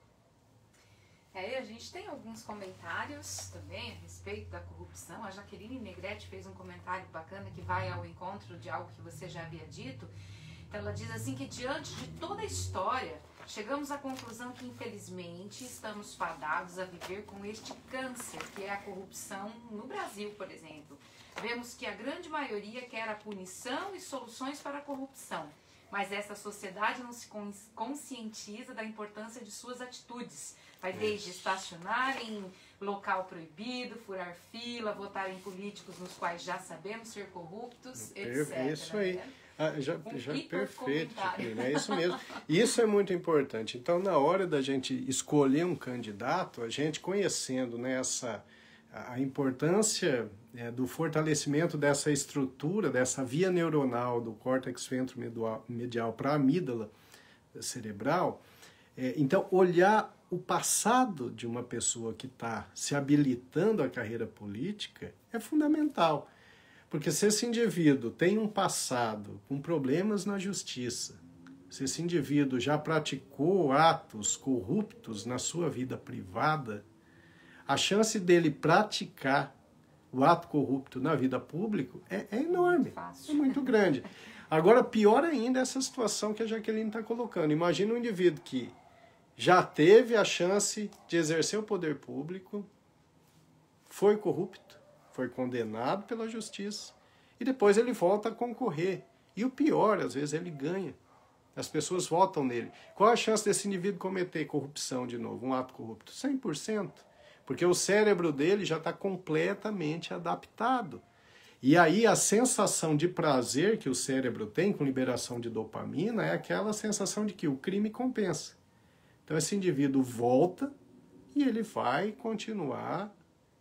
A gente tem alguns comentários também a respeito da corrupção. A Jaqueline Negrete fez um comentário bacana que vai ao encontro de algo que você já havia dito. Então ela diz assim que diante de toda a história, chegamos à conclusão que infelizmente estamos fadados a viver com este câncer, que é a corrupção no Brasil, por exemplo. Vemos que a grande maioria quer a punição e soluções para a corrupção, mas essa sociedade não se conscientiza da importância de suas atitudes. Vai desde estacionar em local proibido, furar fila, votar em políticos nos quais já sabemos ser corruptos, etc. Isso aí. Já perfeito, é isso mesmo. Isso é muito importante. Então, na hora da gente escolher um candidato, a gente conhecendo, né, a importância do fortalecimento dessa estrutura, dessa via neuronal do córtex ventromedial para a amígdala cerebral. Então, olhar o passado de uma pessoa que está se habilitando à carreira política é fundamental. Porque se esse indivíduo tem um passado com problemas na justiça, se esse indivíduo já praticou atos corruptos na sua vida privada, a chance dele praticar o ato corrupto na vida pública é enorme, é muito grande. Agora, pior ainda é essa situação que a Jaqueline está colocando. Imagina um indivíduo que já teve a chance de exercer o poder público, foi corrupto, foi condenado pela justiça, e depois ele volta a concorrer. E o pior, às vezes ele ganha. As pessoas votam nele. Qual a chance desse indivíduo cometer corrupção de novo, um ato corrupto? 100%. Porque o cérebro dele já está completamente adaptado. E aí a sensação de prazer que o cérebro tem com liberação de dopamina é aquela sensação de que o crime compensa. Então esse indivíduo volta e ele vai continuar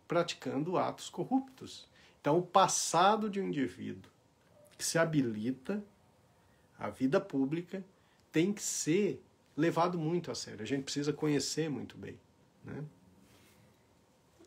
praticando atos corruptos. Então o passado de um indivíduo que se habilita à vida pública tem que ser levado muito a sério. A gente precisa conhecer muito bem, né?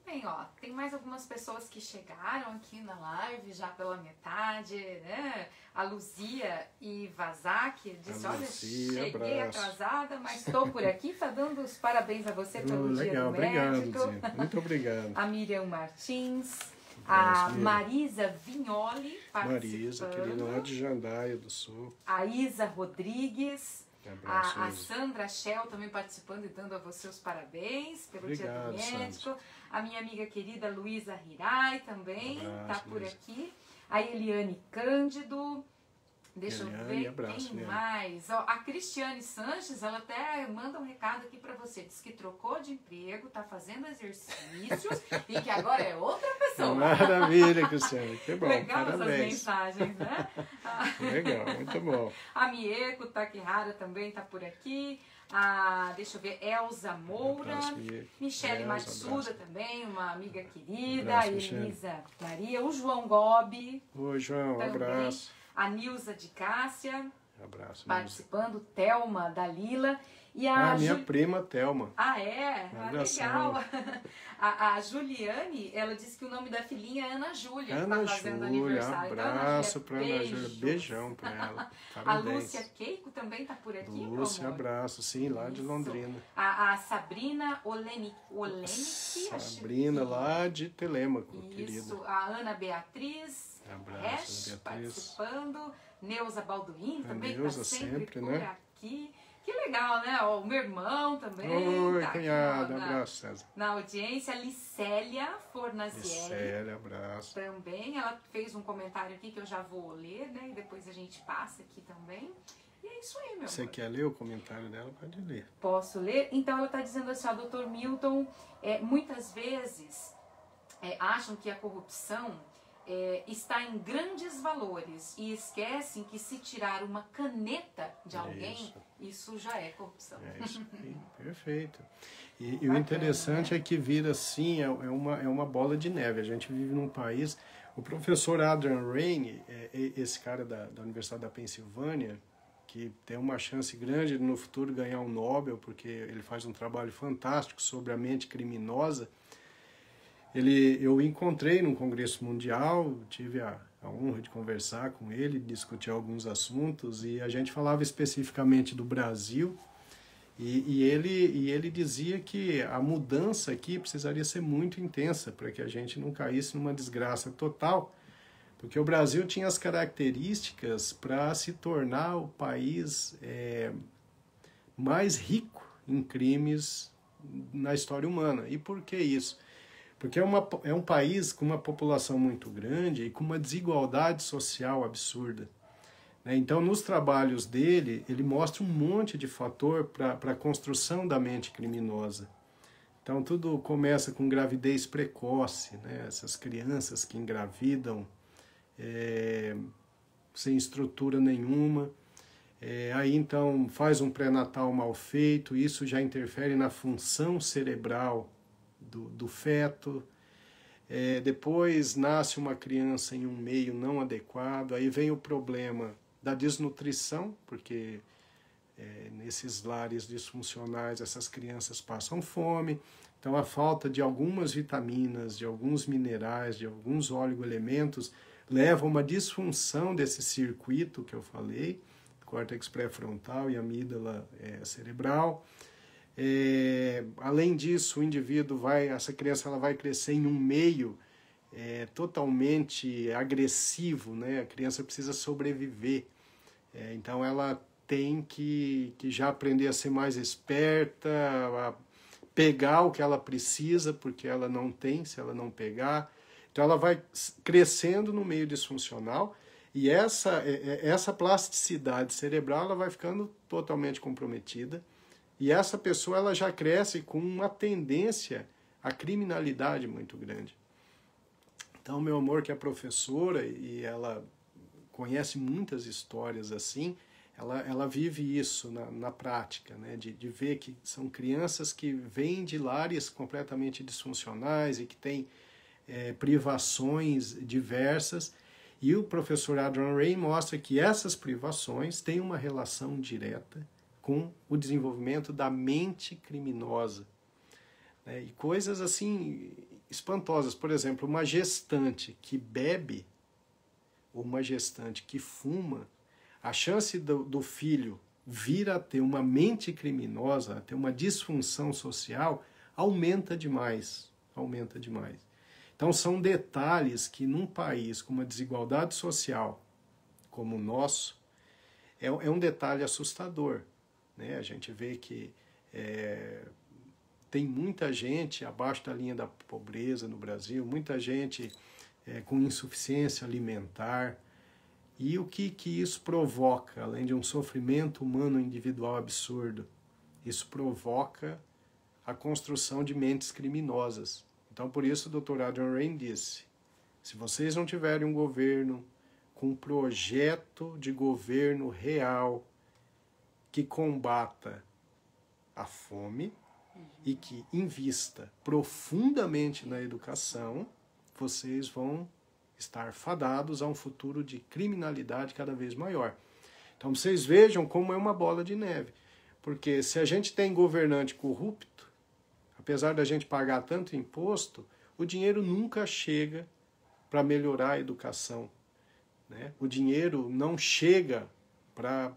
Bem, ó, tem mais algumas pessoas que chegaram aqui na live já pela metade, né? A Luzia e Vazak diz, olha, cheguei atrasada, mas estou por aqui, tá dando os parabéns a você pelo Dia do Médico. Obrigado, muito obrigado. A Miriam Martins, a Marisa Vignoli participando. Marisa, querida lá de Jandaia do Sul. A Isa Rodrigues. Abraço, a Sandra Shell também participando e dando a você os parabéns pelo Dia do Médico. Sandra. A minha amiga querida Luísa Hirai também está por aqui. A Eliane Cândido. Deixa eu ver quem mais. Ó, a Cristiane Sanches, ela até manda um recado aqui para você. Diz que trocou de emprego, está fazendo exercícios e que agora é outra pessoa. Maravilha, Cristiane. Que bom, legal parabéns. Essas mensagens, né? Legal, muito bom. A Mieko Takihara também está por aqui. Deixa eu ver, Elza Moura. Michele Matsuda também, uma amiga querida. A Elisa Maria. O João Gobi. Oi, João, também. Abraço. A Nilza de Cássia. Abraço, participando, Thelma Dalila. E a minha prima Thelma. Ah, é? Legal. A Juliane, ela disse que o nome da filhinha é Ana Júlia. Ana tá fazendo Júlia, aniversário. abraço para Ana Júlia. Beijão para ela. Parabéns. A Lúcia Keiko também tá por aqui, Lúcia, abraço. Sim, lá de Londrina. A Sabrina Olenik. Sabrina, lá de Telêmaco, querida. Isso. A Ana Beatriz. Abraço, Ana Beatriz. Participando. Neuza Balduin também, que Neuza, tá sempre por né? aqui. Que legal, né? O meu irmão também. Oi, tá cunhado, abraço, César. Na audiência, Licélia Fornazieri. Licélia, abraço. Também, ela fez um comentário aqui que eu já vou ler, né? E depois a gente passa aqui também. E é isso aí, meu Você amor. quer ler o comentário dela? Pode ler. Posso ler? Então, ela está dizendo assim, ó, Dr. Milton, muitas vezes acham que a corrupção está em grandes valores e esquecem que se tirar uma caneta de alguém, isso já é corrupção. É isso aí, perfeito. E o interessante é que vira assim, é uma bola de neve. A gente vive num país... O professor Adrian Raine, esse cara da Universidade da Pensilvânia, que tem uma chance grande de no futuro ganhar um Nobel, porque ele faz um trabalho fantástico sobre a mente criminosa. Eu encontrei num congresso mundial, tive a honra de conversar com ele, discutir alguns assuntos, e a gente falava especificamente do Brasil, e ele dizia que a mudança aqui precisaria ser muito intensa para que a gente não caísse numa desgraça total, porque o Brasil tinha as características para se tornar o país mais rico em crimes na história humana. E por que isso? Porque é um país com uma população muito grande e com uma desigualdade social absurda. Então, nos trabalhos dele, ele mostra um monte de fator para a construção da mente criminosa. Então, tudo começa com gravidez precoce, né? Essas crianças que engravidam sem estrutura nenhuma. Aí, então, faz um pré-natal mal feito, isso já interfere na função cerebral do feto. Depois nasce uma criança em um meio não adequado, aí vem o problema da desnutrição, porque nesses lares disfuncionais essas crianças passam fome, então a falta de algumas vitaminas, de alguns minerais, de alguns oligoelementos leva a uma disfunção desse circuito que eu falei, córtex pré-frontal e amígdala cerebral. Além disso, o indivíduo essa criança ela vai crescer em um meio totalmente agressivo, né? A criança precisa sobreviver, então ela tem que já aprender a ser mais esperta, a pegar o que ela precisa, porque ela não tem se ela não pegar. Então ela vai crescendo no meio disfuncional e essa plasticidade cerebral ela vai ficando totalmente comprometida. E essa pessoa ela já cresce com uma tendência à criminalidade muito grande. Então, meu amor, que é professora e ela conhece muitas histórias assim, ela vive isso na prática, né? De ver que são crianças que vêm de lares completamente disfuncionais e que têm privações diversas. E o professor Adrian Raine mostra que essas privações têm uma relação direta com o desenvolvimento da mente criminosa. E coisas assim espantosas. Por exemplo, uma gestante que bebe ou uma gestante que fuma, a chance do filho vir a ter uma mente criminosa, a ter uma disfunção social, aumenta demais. Aumenta demais. Então são detalhes que num país com uma desigualdade social como o nosso, é um detalhe assustador. A gente vê que tem muita gente abaixo da linha da pobreza no Brasil, muita gente com insuficiência alimentar. E o que isso provoca, além de um sofrimento humano individual absurdo? Isso provoca a construção de mentes criminosas. Então, por isso, o Dr. Adrian Raine disse, se vocês não tiverem um governo com um projeto de governo real, que combata a fome e que invista profundamente na educação, vocês vão estar fadados a um futuro de criminalidade cada vez maior. Então vocês vejam como é uma bola de neve. Porque se a gente tem governante corrupto, apesar da gente pagar tanto imposto, o dinheiro nunca chega para melhorar a educação. O dinheiro não chega para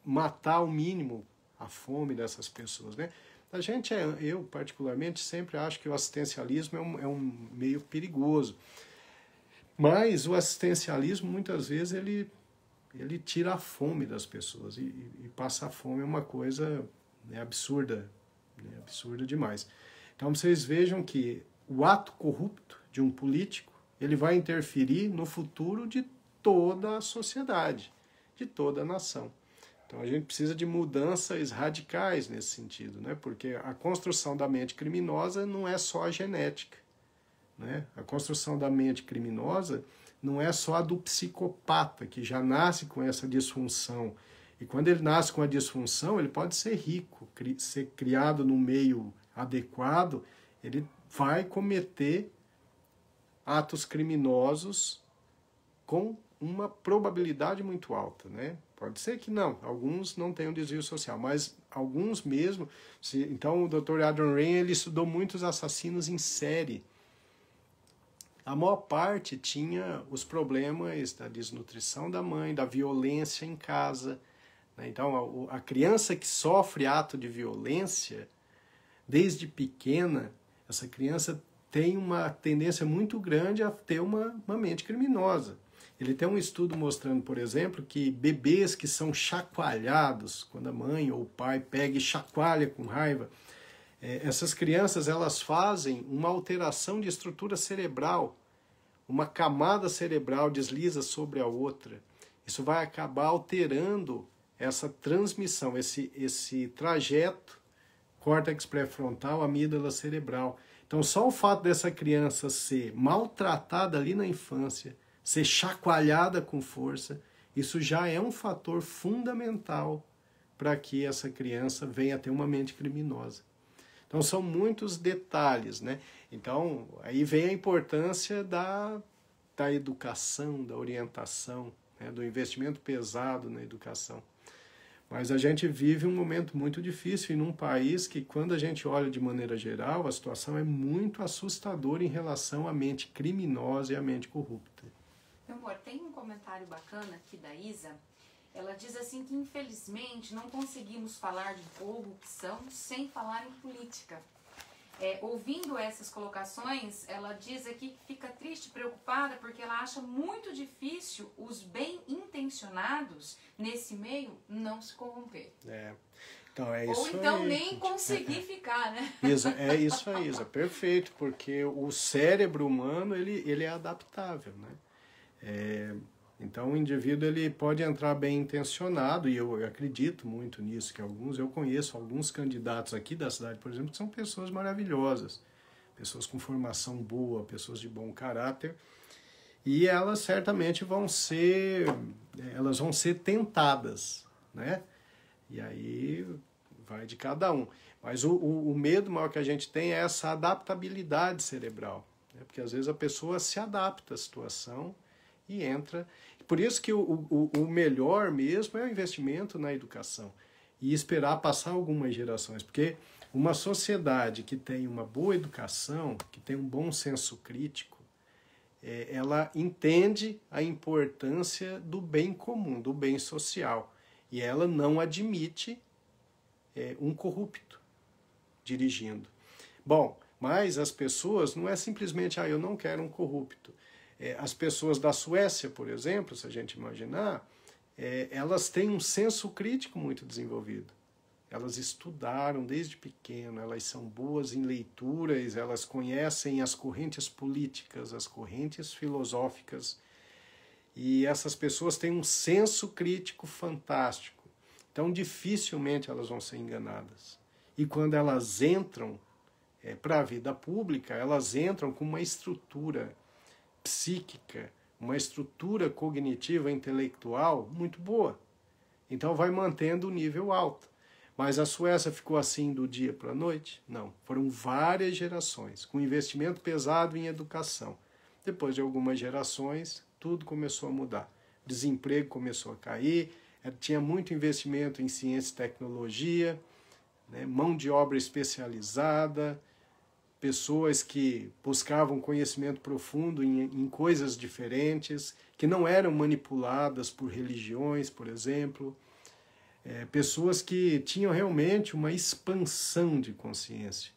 matar ao mínimo a fome dessas pessoas. A gente, eu particularmente, sempre acho que o assistencialismo é um meio perigoso. Mas o assistencialismo, muitas vezes, ele tira a fome das pessoas. E passar fome é uma coisa absurda, absurda demais. Então, vocês vejam que o ato corrupto de um político, ele vai interferir no futuro de toda a sociedade, de toda a nação. Então, a gente precisa de mudanças radicais nesse sentido, porque a construção da mente criminosa não é só a genética. A construção da mente criminosa não é só a do psicopata, que já nasce com essa disfunção. E quando ele nasce com a disfunção, ele pode ser rico, ser criado num meio adequado, ele vai cometer atos criminosos com uma probabilidade muito alta. Pode ser que não, alguns não tenham desvio social, mas alguns mesmo. Então o Dr. Adrian Raine ele estudou muitos assassinos em série. A maior parte tinha os problemas da desnutrição da mãe, da violência em casa. Então, a criança que sofre ato de violência, desde pequena, essa criança tem uma tendência muito grande a ter uma mente criminosa. Ele tem um estudo mostrando, por exemplo, que bebês que são chacoalhados, quando a mãe ou o pai pega e chacoalha com raiva, essas crianças elas fazem uma alteração de estrutura cerebral, uma camada cerebral desliza sobre a outra. Isso vai acabar alterando essa transmissão, esse trajeto córtex pré-frontal, amígdala cerebral. Então só o fato dessa criança ser maltratada ali na infância, ser chacoalhada com força, isso já é um fator fundamental para que essa criança venha a ter uma mente criminosa. Então são muitos detalhes, né? Então aí vem a importância da educação, da orientação, né? Do investimento pesado na educação. Mas a gente vive um momento muito difícil em um país que, quando a gente olha de maneira geral, a situação é muito assustadora em relação à mente criminosa e à mente corrupta. Meu amor, tem um comentário bacana aqui da Isa. Ela diz assim que, infelizmente, não conseguimos falar de corrupção sem falar em política. Ouvindo essas colocações, ela diz aqui que fica triste, preocupada, porque ela acha muito difícil os bem-intencionados nesse meio não se corromper. Então é isso. Ou então aí, nem conseguir ficar, né? É isso aí, Isa, perfeito, porque o cérebro humano ele é adaptável, né? Então o indivíduo ele pode entrar bem intencionado, e eu acredito muito nisso, que eu conheço alguns candidatos aqui da cidade, por exemplo, que são pessoas maravilhosas, pessoas com formação boa, pessoas de bom caráter, e elas certamente vão ser tentadas, né? E aí vai de cada um. Mas o medo maior que a gente tem é essa adaptabilidade cerebral, né? Porque às vezes a pessoa se adapta à situação e entra. Por isso que o melhor mesmo é o investimento na educação e esperar passar algumas gerações, porque uma sociedade que tem uma boa educação, que tem um bom senso crítico, ela entende a importância do bem comum, do bem social, e ela não admite um corrupto dirigindo. Bom, mas as pessoas não é simplesmente, eu não quero um corrupto. As pessoas da Suécia, por exemplo, se a gente imaginar, elas têm um senso crítico muito desenvolvido. Elas estudaram desde pequeno, elas são boas em leituras, elas conhecem as correntes políticas, as correntes filosóficas, e essas pessoas têm um senso crítico fantástico. Então, dificilmente elas vão ser enganadas. E quando elas entram para a vida pública, elas entram com uma estrutura psíquica, uma estrutura cognitiva intelectual muito boa. Então vai mantendo o nível alto. Mas a Suécia ficou assim do dia para a noite? Não. Foram várias gerações, com investimento pesado em educação. Depois de algumas gerações, tudo começou a mudar. O desemprego começou a cair, tinha muito investimento em ciência e tecnologia, né, mão de obra especializada, pessoas que buscavam conhecimento profundo em coisas diferentes, que não eram manipuladas por religiões, por exemplo. Pessoas que tinham realmente uma expansão de consciência.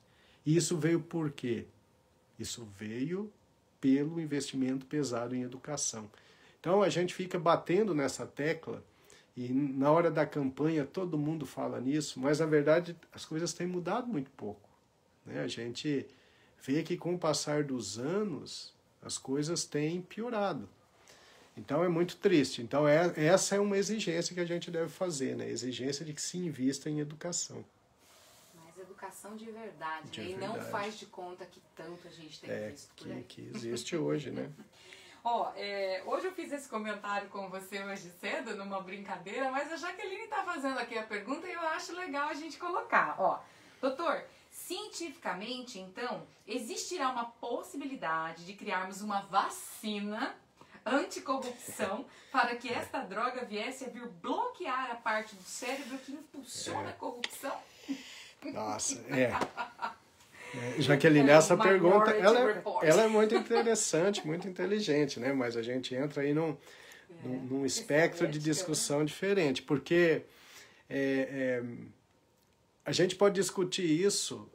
E isso veio por quê? Isso veio pelo investimento pesado em educação. Então a gente fica batendo nessa tecla, e na hora da campanha todo mundo fala nisso, mas na verdade as coisas têm mudado muito pouco. A gente vê que com o passar dos anos as coisas têm piorado. Então é muito triste. Então essa é uma exigência que a gente deve fazer, né? A exigência de que se invista em educação. Mas educação de verdade, né? E não faz de conta que tanto a gente tem visto por aí. Que existe hoje, né? Hoje eu fiz esse comentário com você hoje cedo, numa brincadeira, mas a Jaqueline está fazendo aqui a pergunta e eu acho legal a gente colocar. Doutor, cientificamente, então, existirá uma possibilidade de criarmos uma vacina anticorrupção para que esta droga viesse a vir bloquear a parte do cérebro que impulsiona a corrupção? Nossa, Jaqueline, essa pergunta ela é muito interessante, muito inteligente, né? Mas a gente entra aí num espectro de discussão diferente, porque a gente pode discutir isso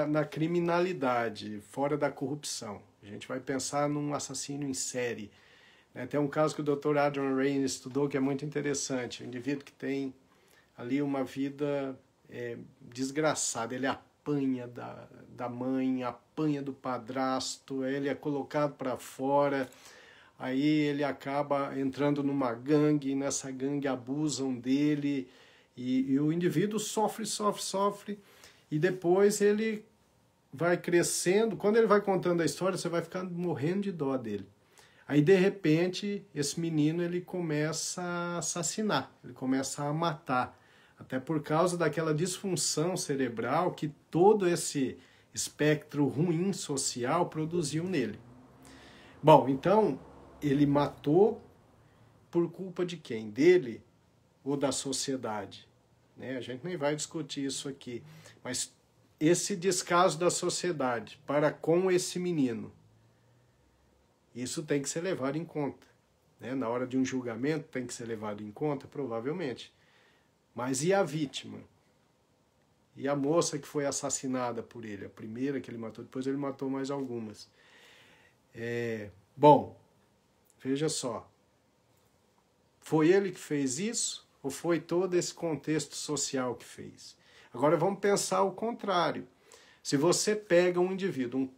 na criminalidade, fora da corrupção. A gente vai pensar num assassino em série. Tem um caso que o Dr. Adrian Rain estudou que é muito interessante. O indivíduo que tem ali uma vida desgraçada, ele apanha da mãe, apanha do padrasto, ele é colocado para fora, aí ele acaba entrando numa gangue, e nessa gangue abusam dele, e o indivíduo sofre, e depois ele vai crescendo. Quando ele vai contando a história, você vai ficando morrendo de dó dele. Aí, de repente, esse menino ele começa a assassinar, ele começa a matar, a Até por causa daquela disfunção cerebral que todo esse espectro ruim social produziu nele. Bom, então, ele matou por culpa de quem? Dele ou da sociedade? Né? A gente nem vai discutir isso aqui, mas esse descaso da sociedade para com esse menino, isso tem que ser levado em conta. Né? Na hora de um julgamento tem que ser levado em conta, provavelmente. Mas e a vítima? E a moça que foi assassinada por ele? A primeira que ele matou, depois ele matou mais algumas. Bom, veja só. Foi ele que fez isso? Ou foi todo esse contexto social que fez? Agora vamos pensar o contrário. Se você pega um indivíduo,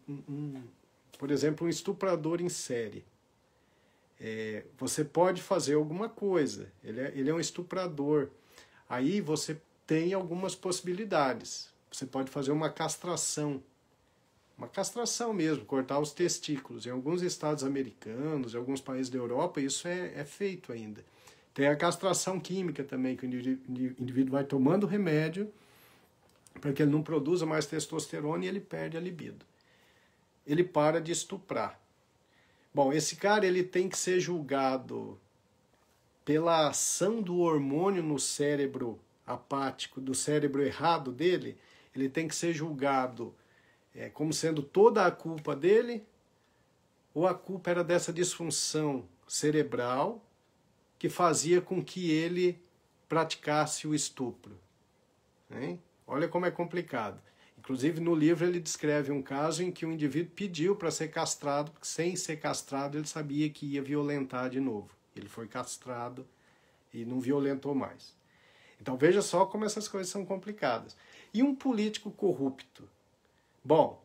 por exemplo, um estuprador em série, você pode fazer alguma coisa. Ele é um estuprador. Aí você tem algumas possibilidades. Você pode fazer uma castração mesmo, cortar os testículos. Em alguns estados americanos, em alguns países da Europa, isso é feito ainda. Tem a castração química também, que o indivíduo vai tomando remédio para que ele não produza mais testosterona e ele perde a libido. Ele para de estuprar. Bom, esse cara ele tem que ser julgado pela ação do hormônio no cérebro apático, do cérebro errado dele. Ele tem que ser julgado como sendo toda a culpa dele, ou a culpa era dessa disfunção cerebral que fazia com que ele praticasse o estupro. Hein? Olha como é complicado. Inclusive, no livro ele descreve um caso em que o indivíduo pediu para ser castrado, porque sem ser castrado ele sabia que ia violentar de novo. Ele foi castrado e não violentou mais. Então veja só como essas coisas são complicadas. E um político corrupto? Bom,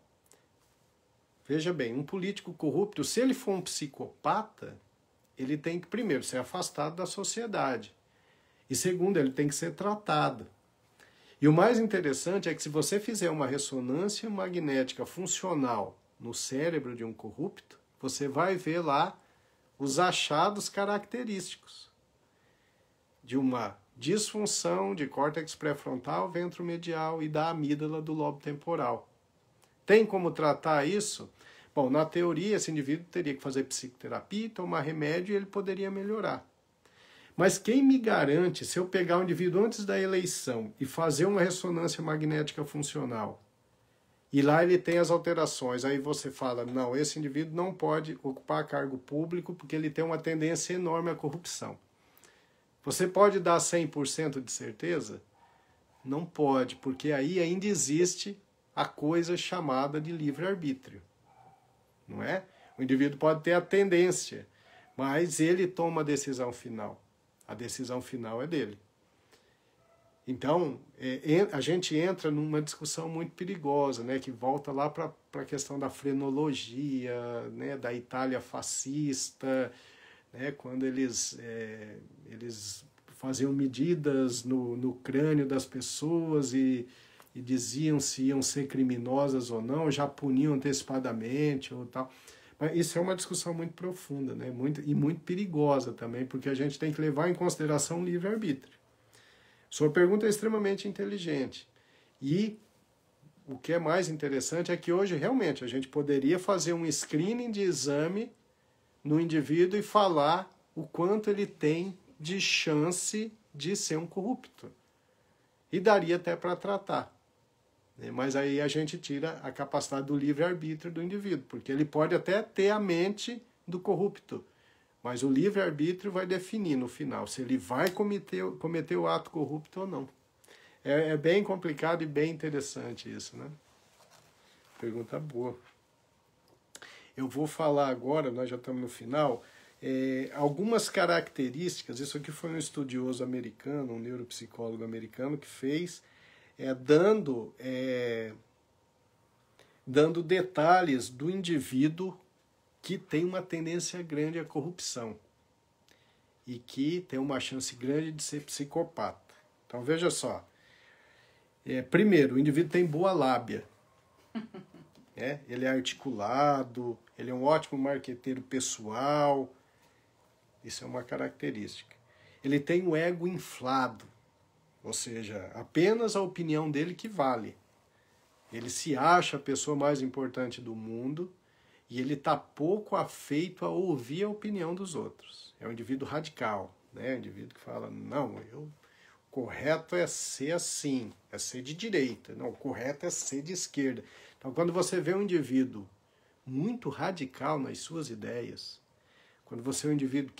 veja bem, um político corrupto, se ele for um psicopata, ele tem que, primeiro, ser afastado da sociedade. E segundo, ele tem que ser tratado. E o mais interessante é que se você fizer uma ressonância magnética funcional no cérebro de um corrupto, você vai ver lá os achados característicos de uma disfunção de córtex pré-frontal, ventromedial e da amígdala do lobo temporal. Tem como tratar isso? Bom, na teoria, esse indivíduo teria que fazer psicoterapia, tomar remédio e ele poderia melhorar. Mas quem me garante, se eu pegar o indivíduo antes da eleição e fazer uma ressonância magnética funcional, e lá ele tem as alterações, aí você fala, não, esse indivíduo não pode ocupar cargo público porque ele tem uma tendência enorme à corrupção. Você pode dar 100% de certeza? Não pode, porque aí ainda existe a coisa chamada de livre-arbítrio. Não é? O indivíduo pode ter a tendência, mas ele toma a decisão final. A decisão final é dele. Então, a gente entra numa discussão muito perigosa, né, que volta lá para a questão da frenologia, né, da Itália fascista, né, quando eles faziam medidas no crânio das pessoas e diziam se iam ser criminosas ou não, já puniam antecipadamente ou tal. Mas isso é uma discussão muito profunda, né? Muito perigosa também, porque a gente tem que levar em consideração o livre-arbítrio. Sua pergunta é extremamente inteligente. E o que é mais interessante é que hoje, realmente, a gente poderia fazer um screening de exame no indivíduo e falar o quanto ele tem de chance de ser um corrupto. E daria até para tratar. Mas aí a gente tira a capacidade do livre-arbítrio do indivíduo, porque ele pode até ter a mente do corrupto, mas o livre-arbítrio vai definir no final se ele vai cometer o ato corrupto ou não. É bem complicado e bem interessante isso, né? Pergunta boa. Eu vou falar agora, nós já estamos no final, algumas características, isso aqui foi um estudioso americano, um neuropsicólogo americano que fez, dando detalhes do indivíduo que tem uma tendência grande à corrupção e que tem uma chance grande de ser psicopata. Então veja só, primeiro, o indivíduo tem boa lábia, ele é articulado, ele é um ótimo marqueteiro pessoal, isso é uma característica. Ele tem o ego inflado. ou seja, apenas a opinião dele que vale. Ele se acha a pessoa mais importante do mundo e ele está pouco afeito a ouvir a opinião dos outros. É um indivíduo radical, né? Um indivíduo que fala, não, o correto é ser assim, é ser de direita, não, o correto é ser de esquerda. Então, quando você vê um indivíduo muito radical nas suas ideias, quando você vê um indivíduo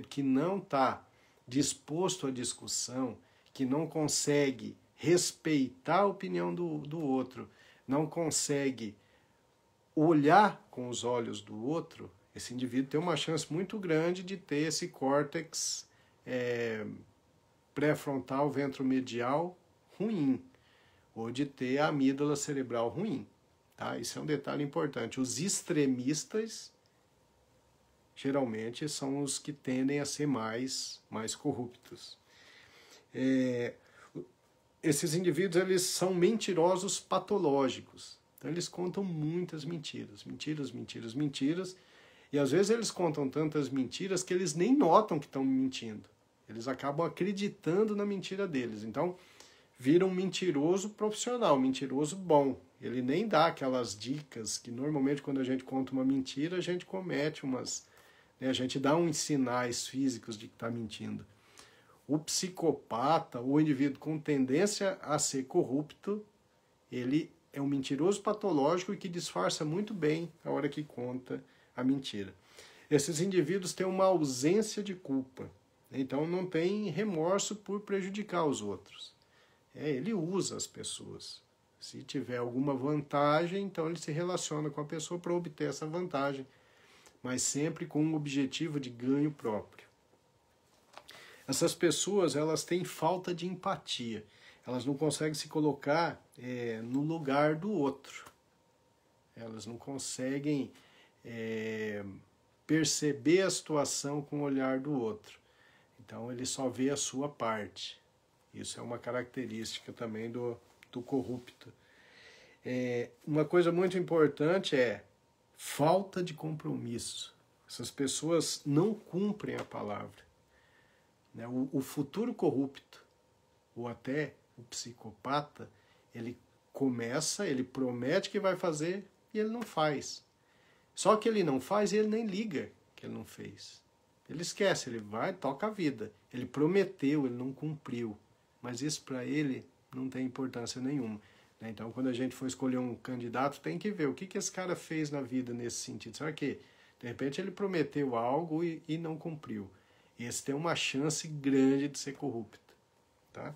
que não está disposto à discussão, que não consegue respeitar a opinião do outro, não consegue olhar com os olhos do outro, esse indivíduo tem uma chance muito grande de ter esse córtex pré-frontal ventromedial ruim, ou de ter a amígdala cerebral ruim. Tá? Isso é um detalhe importante. Os extremistas, geralmente, são os que tendem a ser mais corruptos. Esses indivíduos, eles são mentirosos patológicos. Então, eles contam muitas mentiras, e às vezes eles contam tantas mentiras que eles nem notam que estão mentindo. Eles acabam acreditando na mentira deles. Então, vira um mentiroso profissional, um mentiroso bom. Ele nem dá aquelas dicas que normalmente quando a gente conta uma mentira, a gente comete umas... Né, a gente dá uns sinais físicos de que está mentindo. O psicopata, o indivíduo com tendência a ser corrupto, ele é um mentiroso patológico e que disfarça muito bem a hora que conta a mentira. Esses indivíduos têm uma ausência de culpa, então não tem remorso por prejudicar os outros. Ele usa as pessoas. Se tiver alguma vantagem, então ele se relaciona com a pessoa para obter essa vantagem, mas sempre com um objetivo de ganho próprio. Essas pessoas, elas têm falta de empatia. Elas não conseguem se colocar no lugar do outro. Elas não conseguem perceber a situação com o olhar do outro. Então, ele só vê a sua parte. Isso é uma característica também do corrupto. Uma coisa muito importante é falta de compromisso. Essas pessoas não cumprem a palavra. O futuro corrupto, ou até o psicopata, ele promete que vai fazer e ele não faz. Só que ele não faz e ele nem liga que ele não fez. Ele esquece, ele vai, toca a vida. Ele prometeu, ele não cumpriu. Mas isso para ele não tem importância nenhuma. Então, quando a gente for escolher um candidato, tem que ver o que esse cara fez na vida nesse sentido. Será que, de repente, ele prometeu algo e não cumpriu? Esse tem uma chance grande de ser corrupto. Tá?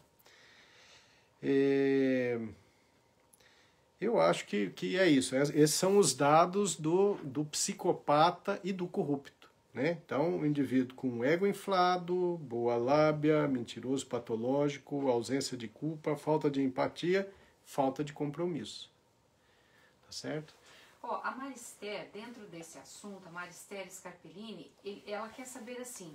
Eu acho que é isso. Esses são os dados do psicopata e do corrupto. Né? Então, o indivíduo com ego inflado, boa lábia, mentiroso patológico, ausência de culpa, falta de empatia, falta de compromisso. Tá certo? A Marister, dentro desse assunto, a Marister Scarpellini, ela quer saber assim,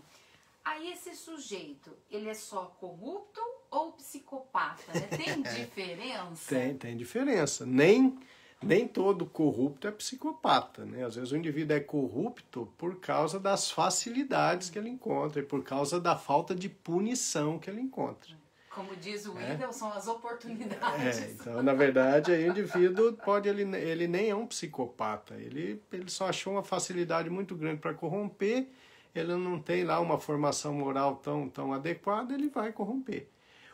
aí esse sujeito, ele é só corrupto ou psicopata? Né? Tem diferença? Tem diferença. Nem todo corrupto é psicopata. Né? Às vezes o indivíduo é corrupto por causa das facilidades que ele encontra e por causa da falta de punição que ele encontra. Como diz o Wendel, são as oportunidades. Então, na verdade, aí o indivíduo ele nem é um psicopata. Ele só achou uma facilidade muito grande para corromper, ele não tem lá uma formação moral tão adequada, ele vai corromper.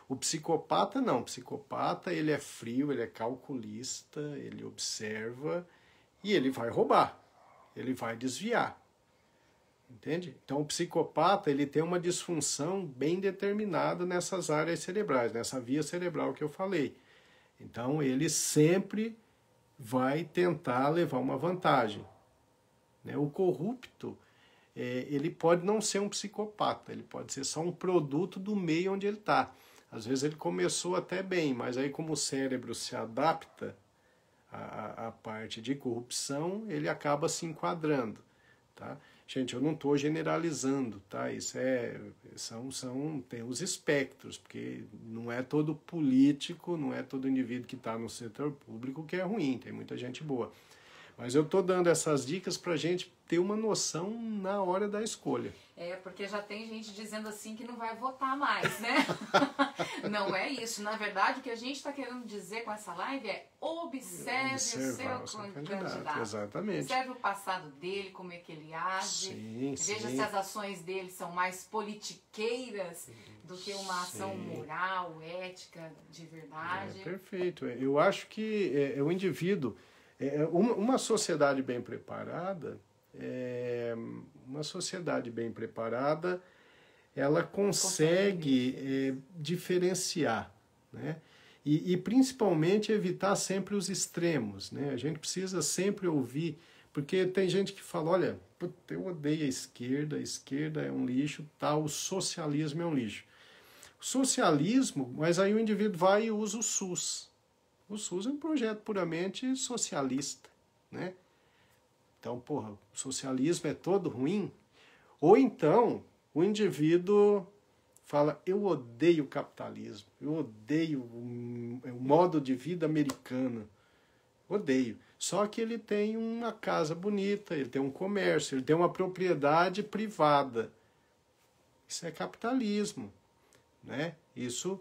O psicopata não. O psicopata, ele é frio, ele é calculista, ele observa e ele vai roubar, ele vai desviar. Entende? Então, o psicopata, ele tem uma disfunção bem determinada nessas áreas cerebrais, nessa via cerebral que eu falei. Então, ele sempre vai tentar levar uma vantagem. O corrupto, ele pode não ser um psicopata, ele pode ser só um produto do meio onde ele está. Às vezes ele começou até bem, mas aí como o cérebro se adapta à parte de corrupção, ele acaba se enquadrando. Tá? Gente, eu não estou generalizando, tá? Isso tem os espectros, porque não é todo político, não é todo indivíduo que está no setor público que é ruim, tem muita gente boa. Mas eu estou dando essas dicas para a gente ter uma noção na hora da escolha. Porque já tem gente dizendo assim que não vai votar mais, né? Não é isso. Na verdade, o que a gente está querendo dizer com essa live é observe o seu candidato. Exatamente. Observe o passado dele, como é que ele age. Veja se as ações dele são mais politiqueiras do que uma ação moral, ética, de verdade. Perfeito. Eu acho que o indivíduo... Uma sociedade bem preparada, ela consegue diferenciar, né? E principalmente evitar sempre os extremos, né? A gente precisa sempre ouvir, porque tem gente que fala, olha, eu odeio a esquerda é um lixo, o socialismo é um lixo. O socialismo, mas aí o indivíduo vai e usa o SUS. O SUS é um projeto puramente socialista, né? Então, o socialismo é todo ruim? Ou então, o indivíduo fala, eu odeio o capitalismo, eu odeio o modo de vida americano, odeio. Só que ele tem uma casa bonita, ele tem um comércio, ele tem uma propriedade privada. Isso é capitalismo, né? Isso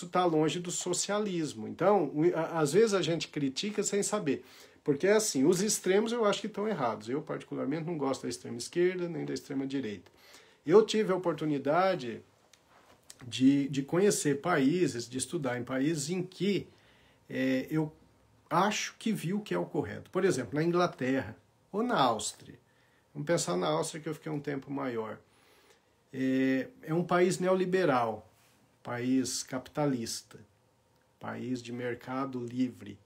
está longe do socialismo. Então, às vezes a gente critica sem saber. Porque, assim, os extremos eu acho que estão errados. Eu, particularmente, não gosto da extrema esquerda nem da extrema direita. Eu tive a oportunidade de conhecer países, de estudar em países em que eu acho que vi o que é o correto. Por exemplo, na Inglaterra ou na Áustria. Vamos pensar na Áustria, que eu fiquei um tempo maior. É um país neoliberal. País capitalista, país de mercado livre.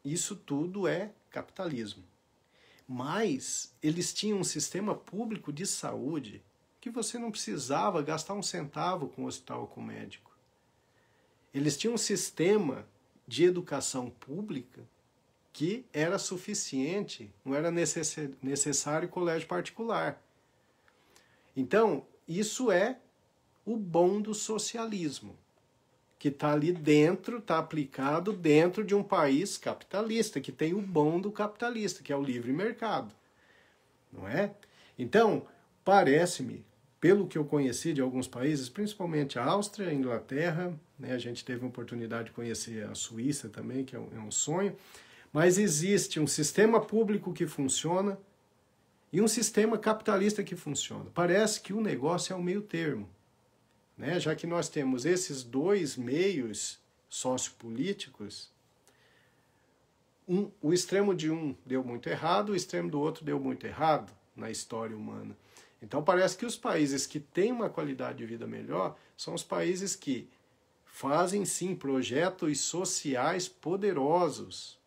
Isso tudo é capitalismo. Mas eles tinham um sistema público de saúde que você não precisava gastar um centavo com o hospital ou com o médico. Eles tinham um sistema de educação pública que era suficiente, não era necessário colégio particular. Então, isso é o bom do socialismo, que está ali dentro, está aplicado dentro de um país capitalista, que tem o bom do capitalista, que é o livre mercado, não é? Então, parece-me, pelo que eu conheci de alguns países, principalmente a Áustria, a Inglaterra, né, a gente teve a oportunidade de conhecer a Suíça também, que é um sonho, mas existe um sistema público que funciona e um sistema capitalista que funciona. Parece que o negócio é o meio termo. Né? Já que nós temos esses dois meios sociopolíticos, o extremo de um deu muito errado, o extremo do outro deu muito errado na história humana. Então parece que os países que têm uma qualidade de vida melhor são os países que fazem sim projetos sociais poderosos,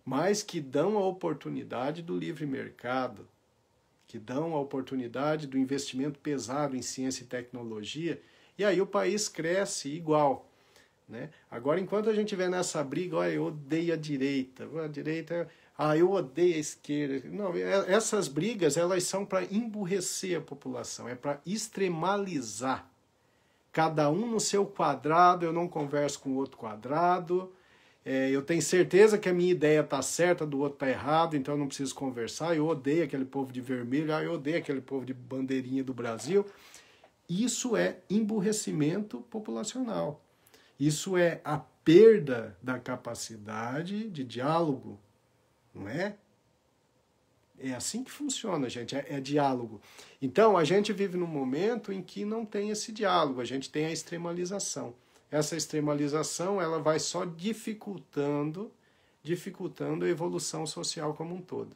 mas que dão a oportunidade do livre mercado, que dão a oportunidade do investimento pesado em ciência e tecnologia, e aí o país cresce igual. Né? Agora, enquanto a gente vê nessa briga, olha, eu odeio a direita, eu odeio a esquerda. Não, essas brigas elas são para emburrecer a população, é para extremalizar. Cada um no seu quadrado, eu não converso com o outro quadrado, eu tenho certeza que a minha ideia está certa, do outro está errado, então eu não preciso conversar. Eu odeio aquele povo de vermelho, eu odeio aquele povo de bandeirinha do Brasil. Isso é emburrecimento populacional. Isso é a perda da capacidade de diálogo, não é? É assim que funciona, gente, é diálogo. Então, a gente vive num momento em que não tem esse diálogo, a gente tem a extremalização. Essa extremalização ela vai só dificultando a evolução social como um todo.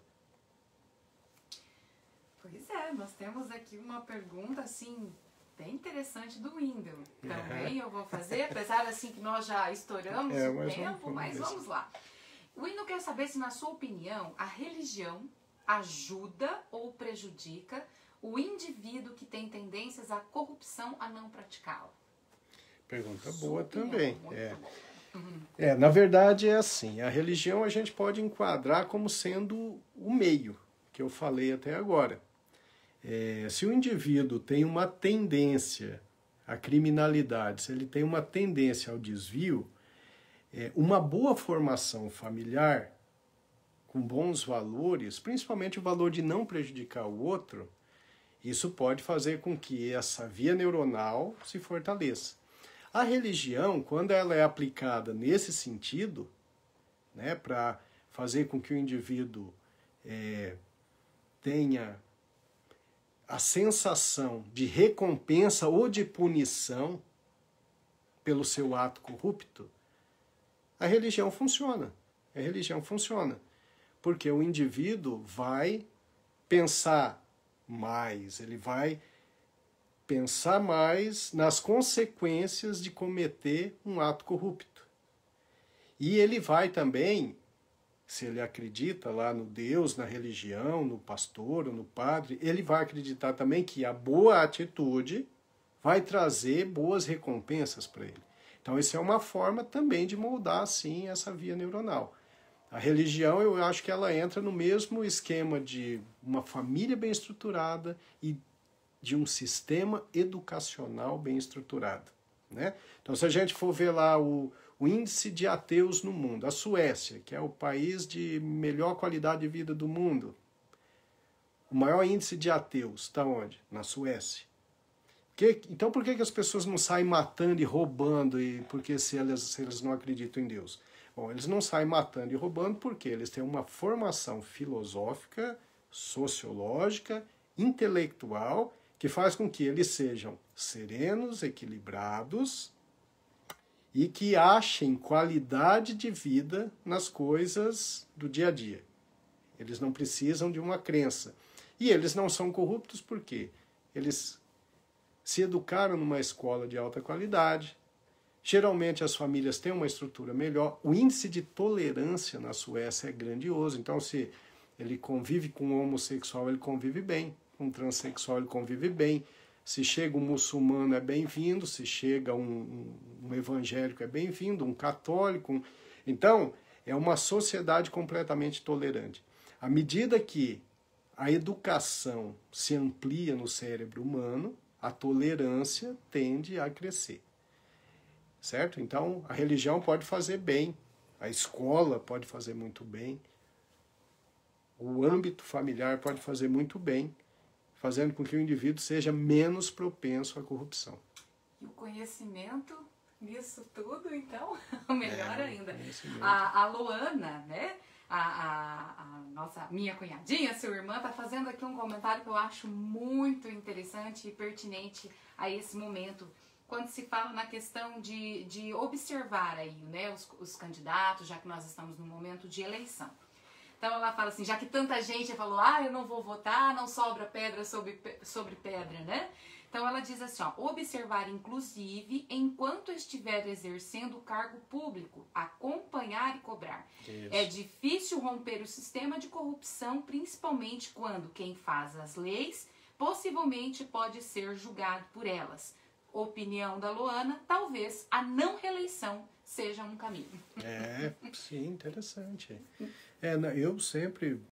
Pois é, nós temos aqui uma pergunta assim bem interessante do Wendel. Também eu vou fazer, apesar assim que nós já estouramos o tempo, mas vamos lá. O Wendel quer saber se, na sua opinião, a religião ajuda ou prejudica o indivíduo que tem tendências à corrupção a não praticá-la. Pergunta boa também. Na verdade é assim, a religião a gente pode enquadrar como sendo o meio, que eu falei até agora. Se o indivíduo tem uma tendência à criminalidade, se ele tem uma tendência ao desvio, Uma boa formação familiar, com bons valores, principalmente o valor de não prejudicar o outro, isso pode fazer com que essa via neuronal se fortaleça. A religião, quando ela é aplicada nesse sentido, né, para fazer com que o indivíduo tenha a sensação de recompensa ou de punição pelo seu ato corrupto, a religião funciona. A religião funciona. Porque o indivíduo vai pensar mais, ele vai pensar mais nas consequências de cometer um ato corrupto. E ele vai também, se ele acredita lá no Deus, na religião, no pastor ou no padre, ele vai acreditar também que a boa atitude vai trazer boas recompensas para ele. Então, isso é uma forma também de moldar, assim, essa via neuronal. A religião, eu acho que ela entra no mesmo esquema de uma família bem estruturada e de um sistema educacional bem estruturado, né? Então, se a gente for ver lá o índice de ateus no mundo, a Suécia, que é o país de melhor qualidade de vida do mundo, o maior índice de ateus está onde? Na Suécia. Então, por que as pessoas não saem matando e roubando porque se elas não acreditam em Deus? Bom, eles não saem matando e roubando porque eles têm uma formação filosófica, sociológica, intelectual, que faz com que eles sejam serenos, equilibrados e que achem qualidade de vida nas coisas do dia a dia. Eles não precisam de uma crença. E eles não são corruptos porque eles se educaram numa escola de alta qualidade. Geralmente as famílias têm uma estrutura melhor. O índice de tolerância na Suécia é grandioso. Então, se ele convive com um homossexual, ele convive bem. Com um transexual, ele convive bem. Se chega um muçulmano, é bem-vindo. Se chega um evangélico, é bem-vindo. Um católico. Então, é uma sociedade completamente tolerante. À medida que a educação se amplia no cérebro humano, a tolerância tende a crescer. Certo? Então, a religião pode fazer bem, a escola pode fazer muito bem, o âmbito familiar pode fazer muito bem, fazendo com que o indivíduo seja menos propenso à corrupção. E o conhecimento nisso tudo, então, melhor ainda. A Luana, né? Minha cunhadinha, sua irmã, está fazendo aqui um comentário que eu acho muito interessante e pertinente a esse momento, quando se fala na questão de observar aí, né, os candidatos, já que nós estamos no momento de eleição. Então ela fala assim, já que tanta gente falou, eu não vou votar, não sobra pedra sobre pedra, né? Então ela diz assim, observar inclusive enquanto estiver exercendo o cargo público, acompanhar e cobrar. Isso. É difícil romper o sistema de corrupção, principalmente quando quem faz as leis possivelmente pode ser julgado por elas. Opinião da Luana, talvez a não reeleição seja um caminho. Sim, interessante. Eu sempre